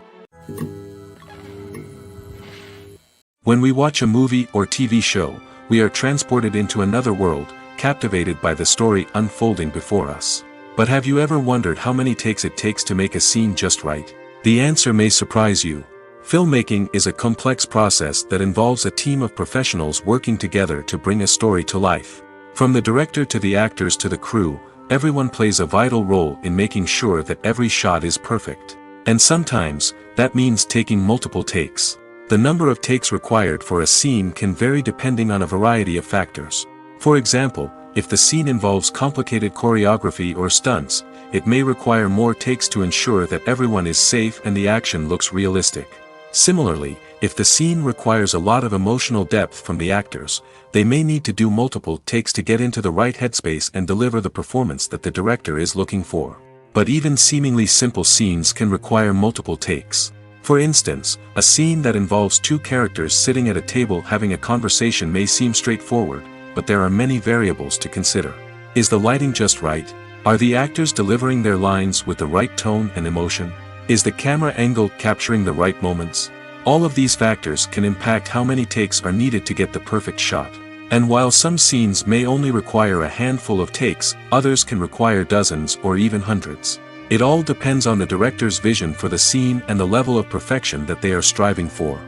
When we watch a movie or TV show, we are transported into another world, captivated by the story unfolding before us. But have you ever wondered how many takes it takes to make a scene just right? The answer may surprise you. Filmmaking is a complex process that involves a team of professionals working together to bring a story to life. From the director to the actors to the crew, everyone plays a vital role in making sure that every shot is perfect. And sometimes, that means taking multiple takes. The number of takes required for a scene can vary depending on a variety of factors. For example, if the scene involves complicated choreography or stunts, it may require more takes to ensure that everyone is safe and the action looks realistic. Similarly, if the scene requires a lot of emotional depth from the actors, they may need to do multiple takes to get into the right headspace and deliver the performance that the director is looking for. But even seemingly simple scenes can require multiple takes. For instance, a scene that involves two characters sitting at a table having a conversation may seem straightforward, but there are many variables to consider. Is the lighting just right? Are the actors delivering their lines with the right tone and emotion? Is the camera angle capturing the right moments? All of these factors can impact how many takes are needed to get the perfect shot. And while some scenes may only require a handful of takes, others can require dozens or even hundreds. It all depends on the director's vision for the scene and the level of perfection that they are striving for.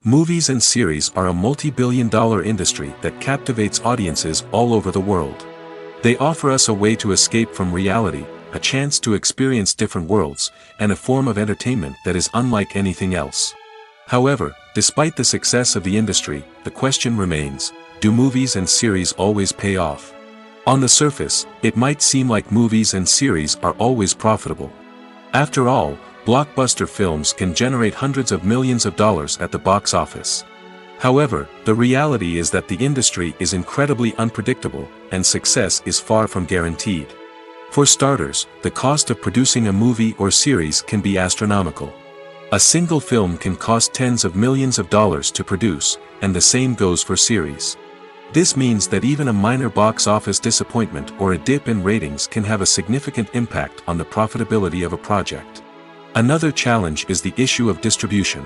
Movies and series are a multi-billion-dollar industry that captivates audiences all over the world. They offer us a way to escape from reality, a chance to experience different worlds, and a form of entertainment that is unlike anything else. However, despite the success of the industry, the question remains, do movies and series always pay off? On the surface, it might seem like movies and series are always profitable. After all, blockbuster films can generate hundreds of millions of dollars at the box office. However, the reality is that the industry is incredibly unpredictable, and success is far from guaranteed. For starters, the cost of producing a movie or series can be astronomical. A single film can cost tens of millions of dollars to produce, and the same goes for series. This means that even a minor box office disappointment or a dip in ratings can have a significant impact on the profitability of a project. Another challenge is the issue of distribution.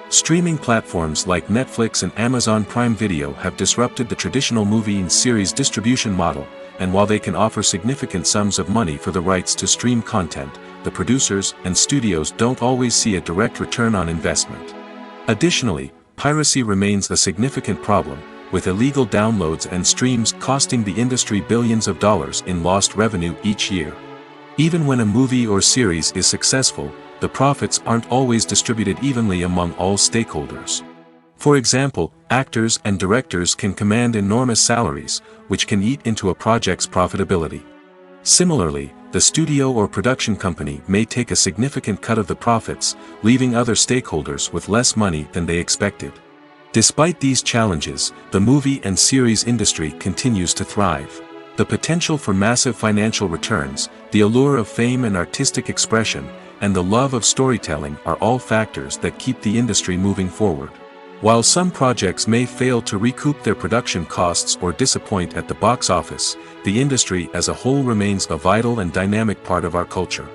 Streaming platforms like Netflix and Amazon Prime Video have disrupted the traditional movie and series distribution model, and while they can offer significant sums of money for the rights to stream content, the producers and studios don't always see a direct return on investment. Additionally, piracy remains a significant problem, with illegal downloads and streams costing the industry billions of dollars in lost revenue each year. Even when a movie or series is successful, the profits aren't always distributed evenly among all stakeholders. For example, actors and directors can command enormous salaries, which can eat into a project's profitability. Similarly, the studio or production company may take a significant cut of the profits, leaving other stakeholders with less money than they expected. Despite these challenges, the movie and series industry continues to thrive. The potential for massive financial returns, the allure of fame and artistic expression, and the love of storytelling are all factors that keep the industry moving forward. While some projects may fail to recoup their production costs or disappoint at the box office, the industry as a whole remains a vital and dynamic part of our culture.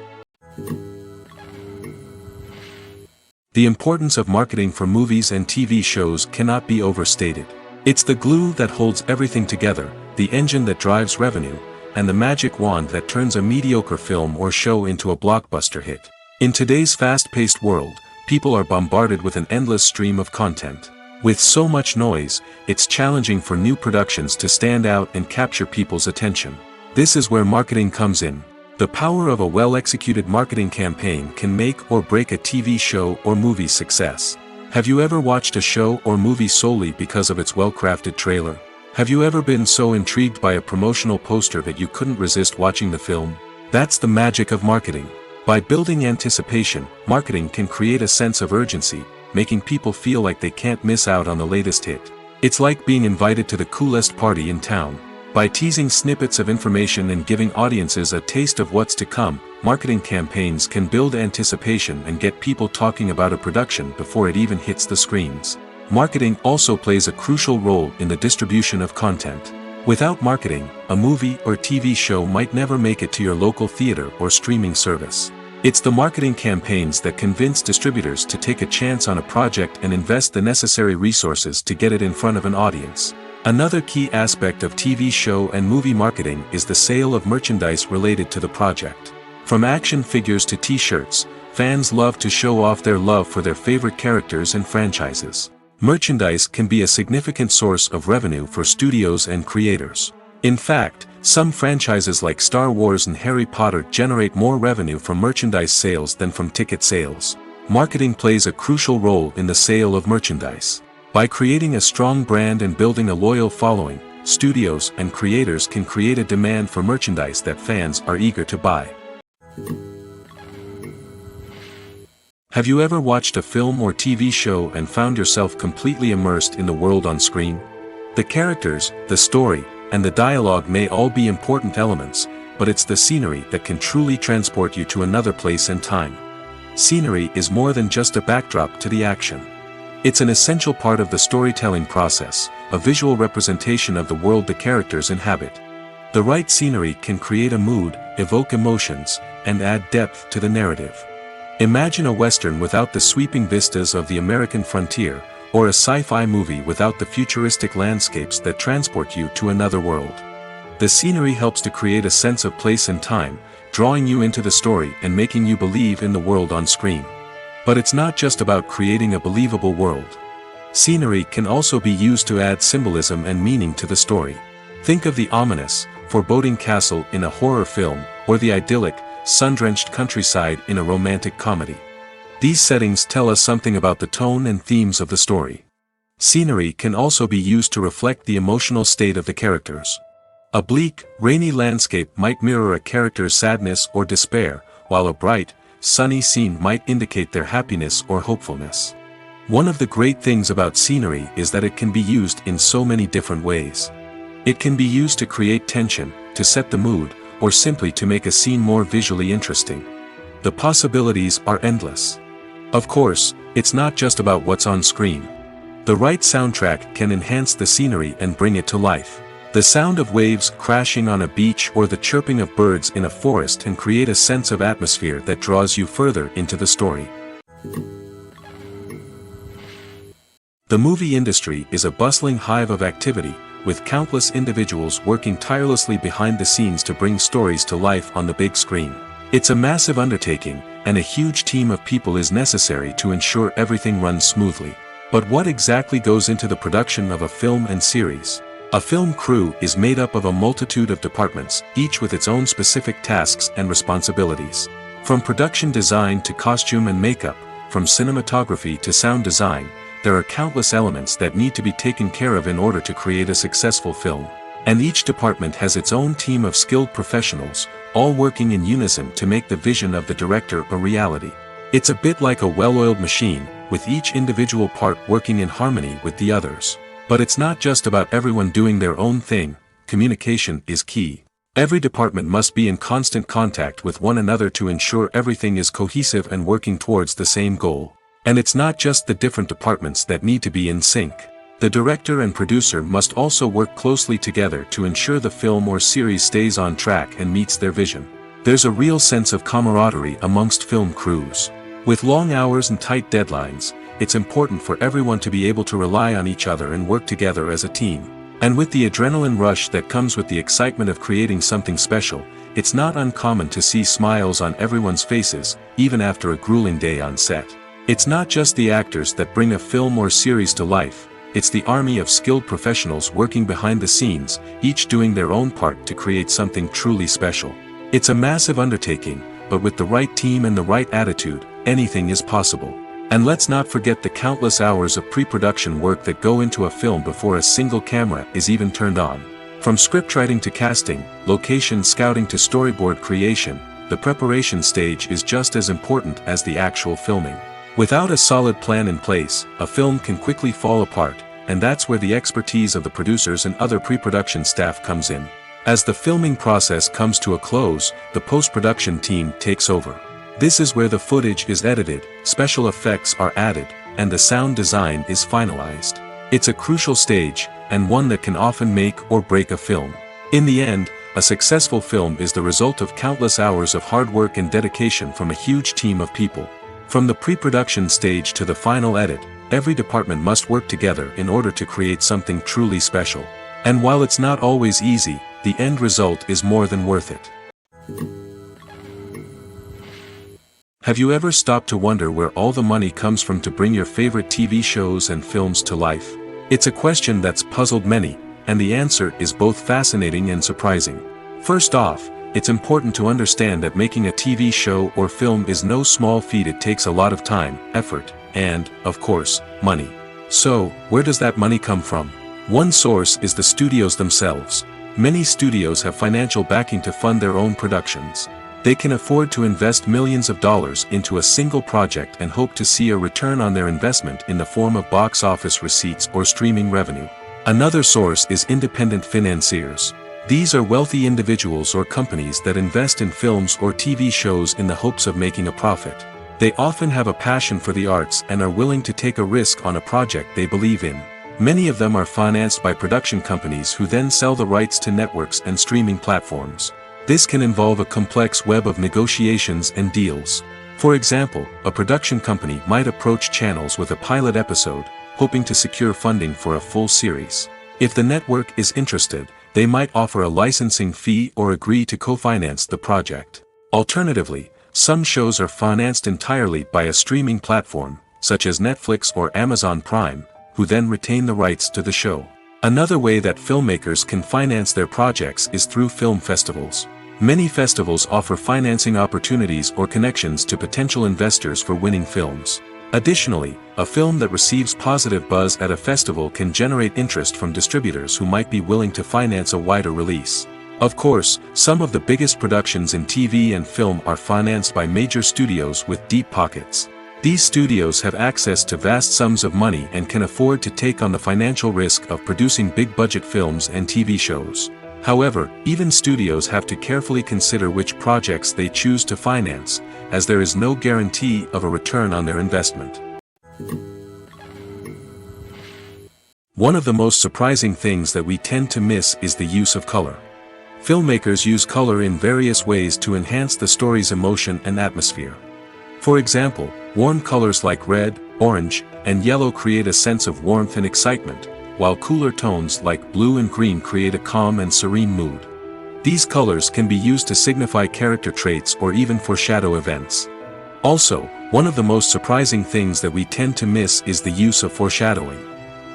The importance of marketing for movies and TV shows cannot be overstated. It's the glue that holds everything together, the engine that drives revenue, and the magic wand that turns a mediocre film or show into a blockbuster hit. In today's fast-paced world, people are bombarded with an endless stream of content. With so much noise, it's challenging for new productions to stand out and capture people's attention. This is where marketing comes in. The power of a well-executed marketing campaign can make or break a TV show or movie's success. Have you ever watched a show or movie solely because of its well-crafted trailer? Have you ever been so intrigued by a promotional poster that you couldn't resist watching the film? That's the magic of marketing. By building anticipation, marketing can create a sense of urgency, making people feel like they can't miss out on the latest hit. It's like being invited to the coolest party in town. By teasing snippets of information and giving audiences a taste of what's to come, marketing campaigns can build anticipation and get people talking about a production before it even hits the screens. Marketing also plays a crucial role in the distribution of content. Without marketing, a movie or TV show might never make it to your local theater or streaming service. It's the marketing campaigns that convince distributors to take a chance on a project and invest the necessary resources to get it in front of an audience. Another key aspect of TV show and movie marketing is the sale of merchandise related to the project. From action figures to t-shirts, fans love to show off their love for their favorite characters and franchises. Merchandise can be a significant source of revenue for studios and creators. In fact, some franchises like Star Wars and Harry Potter generate more revenue from merchandise sales than from ticket sales. Marketing plays a crucial role in the sale of merchandise. By creating a strong brand and building a loyal following, studios and creators can create a demand for merchandise that fans are eager to buy. Have you ever watched a film or TV show and found yourself completely immersed in the world on screen? The characters, the story, and the dialogue may all be important elements, but it's the scenery that can truly transport you to another place and time. Scenery is more than just a backdrop to the action. It's an essential part of the storytelling process, a visual representation of the world the characters inhabit. The right scenery can create a mood, evoke emotions, and add depth to the narrative. Imagine a Western without the sweeping vistas of the American frontier, or a sci-fi movie without the futuristic landscapes that transport you to another world. The scenery helps to create a sense of place and time, drawing you into the story and making you believe in the world on screen. But it's not just about creating a believable world. Scenery can also be used to add symbolism and meaning to the story. Think of the ominous, foreboding castle in a horror film, or the idyllic, sun-drenched countryside in a romantic comedy. These settings tell us something about the tone and themes of the story. Scenery can also be used to reflect the emotional state of the characters. A bleak, rainy landscape might mirror a character's sadness or despair, while a bright, sunny scene might indicate their happiness or hopefulness. One of the great things about scenery is that it can be used in so many different ways. It can be used to create tension, to set the mood, or simply to make a scene more visually interesting. The possibilities are endless. Of course, it's not just about what's on screen. The right soundtrack can enhance the scenery and bring it to life. The sound of waves crashing on a beach or the chirping of birds in a forest can create a sense of atmosphere that draws you further into the story. The movie industry is a bustling hive of activity, with countless individuals working tirelessly behind the scenes to bring stories to life on the big screen. It's a massive undertaking, and a huge team of people is necessary to ensure everything runs smoothly. But what exactly goes into the production of a film and series? A film crew is made up of a multitude of departments, each with its own specific tasks and responsibilities. From production design to costume and makeup, from cinematography to sound design, there are countless elements that need to be taken care of in order to create a successful film. And each department has its own team of skilled professionals, all working in unison to make the vision of the director a reality. It's a bit like a well-oiled machine, with each individual part working in harmony with the others. But it's not just about everyone doing their own thing. Communication is key. Every department must be in constant contact with one another to ensure everything is cohesive and working towards the same goal. And it's not just the different departments that need to be in sync. The director and producer must also work closely together to ensure the film or series stays on track and meets their vision. There's a real sense of camaraderie amongst film crews. With long hours and tight deadlines, it's important for everyone to be able to rely on each other and work together as a team. And with the adrenaline rush that comes with the excitement of creating something special, it's not uncommon to see smiles on everyone's faces, even after a grueling day on set. It's not just the actors that bring a film or series to life, it's the army of skilled professionals working behind the scenes, each doing their own part to create something truly special. It's a massive undertaking, but with the right team and the right attitude, anything is possible. And let's not forget the countless hours of pre-production work that go into a film before a single camera is even turned on. From scriptwriting to casting, location scouting to storyboard creation, the preparation stage is just as important as the actual filming. Without a solid plan in place, a film can quickly fall apart, and that's where the expertise of the producers and other pre-production staff comes in. As the filming process comes to a close, the post-production team takes over. This is where the footage is edited, special effects are added, and the sound design is finalized. It's a crucial stage, and one that can often make or break a film. In the end, a successful film is the result of countless hours of hard work and dedication from a huge team of people. From the pre-production stage to the final edit, every department must work together in order to create something truly special. And while it's not always easy, the end result is more than worth it. Have you ever stopped to wonder where all the money comes from to bring your favorite TV shows and films to life? It's a question that's puzzled many, and the answer is both fascinating and surprising. First off, it's important to understand that making a TV show or film is no small feat. It takes a lot of time, effort, and, of course, money. So, where does that money come from? One source is the studios themselves. Many studios have financial backing to fund their own productions. They can afford to invest millions of dollars into a single project and hope to see a return on their investment in the form of box office receipts or streaming revenue. Another source is independent financiers. These are wealthy individuals or companies that invest in films or TV shows in the hopes of making a profit. They often have a passion for the arts and are willing to take a risk on a project they believe in. Many of them are financed by production companies who then sell the rights to networks and streaming platforms. This can involve a complex web of negotiations and deals. For example, a production company might approach channels with a pilot episode, hoping to secure funding for a full series. If the network is interested, they might offer a licensing fee or agree to co-finance the project. Alternatively, some shows are financed entirely by a streaming platform, such as Netflix or Amazon Prime, who then retain the rights to the show. Another way that filmmakers can finance their projects is through film festivals. Many festivals offer financing opportunities or connections to potential investors for winning films. Additionally, a film that receives positive buzz at a festival can generate interest from distributors who might be willing to finance a wider release. Of course, some of the biggest productions in TV and film are financed by major studios with deep pockets. These studios have access to vast sums of money and can afford to take on the financial risk of producing big-budget films and TV shows. However, even studios have to carefully consider which projects they choose to finance, as there is no guarantee of a return on their investment. One of the most surprising things that we tend to miss is the use of color. Filmmakers use color in various ways to enhance the story's emotion and atmosphere. For example, warm colors like red, orange, and yellow create a sense of warmth and excitement, while cooler tones like blue and green create a calm and serene mood. These colors can be used to signify character traits or even foreshadow events. Also, one of the most surprising things that we tend to miss is the use of foreshadowing.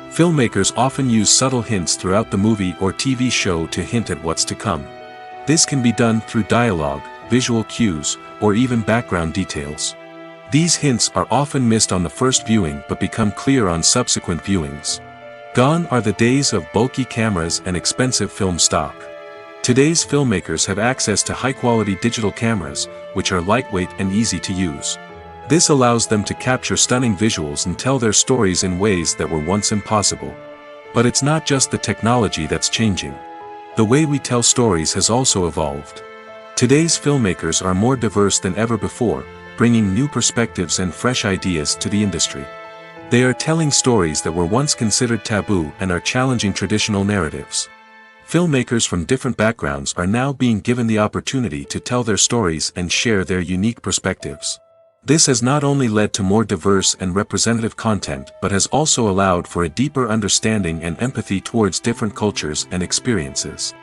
Filmmakers often use subtle hints throughout the movie or TV show to hint at what's to come. This can be done through dialogue, visual cues, or even background details. These hints are often missed on the first viewing but become clear on subsequent viewings. Gone are the days of bulky cameras and expensive film stock. Today's filmmakers have access to high-quality digital cameras, which are lightweight and easy to use. This allows them to capture stunning visuals and tell their stories in ways that were once impossible. But it's not just the technology that's changing. The way we tell stories has also evolved. Today's filmmakers are more diverse than ever before, bringing new perspectives and fresh ideas to the industry. They are telling stories that were once considered taboo and are challenging traditional narratives. Filmmakers from different backgrounds are now being given the opportunity to tell their stories and share their unique perspectives. This has not only led to more diverse and representative content but has also allowed for a deeper understanding and empathy towards different cultures and experiences.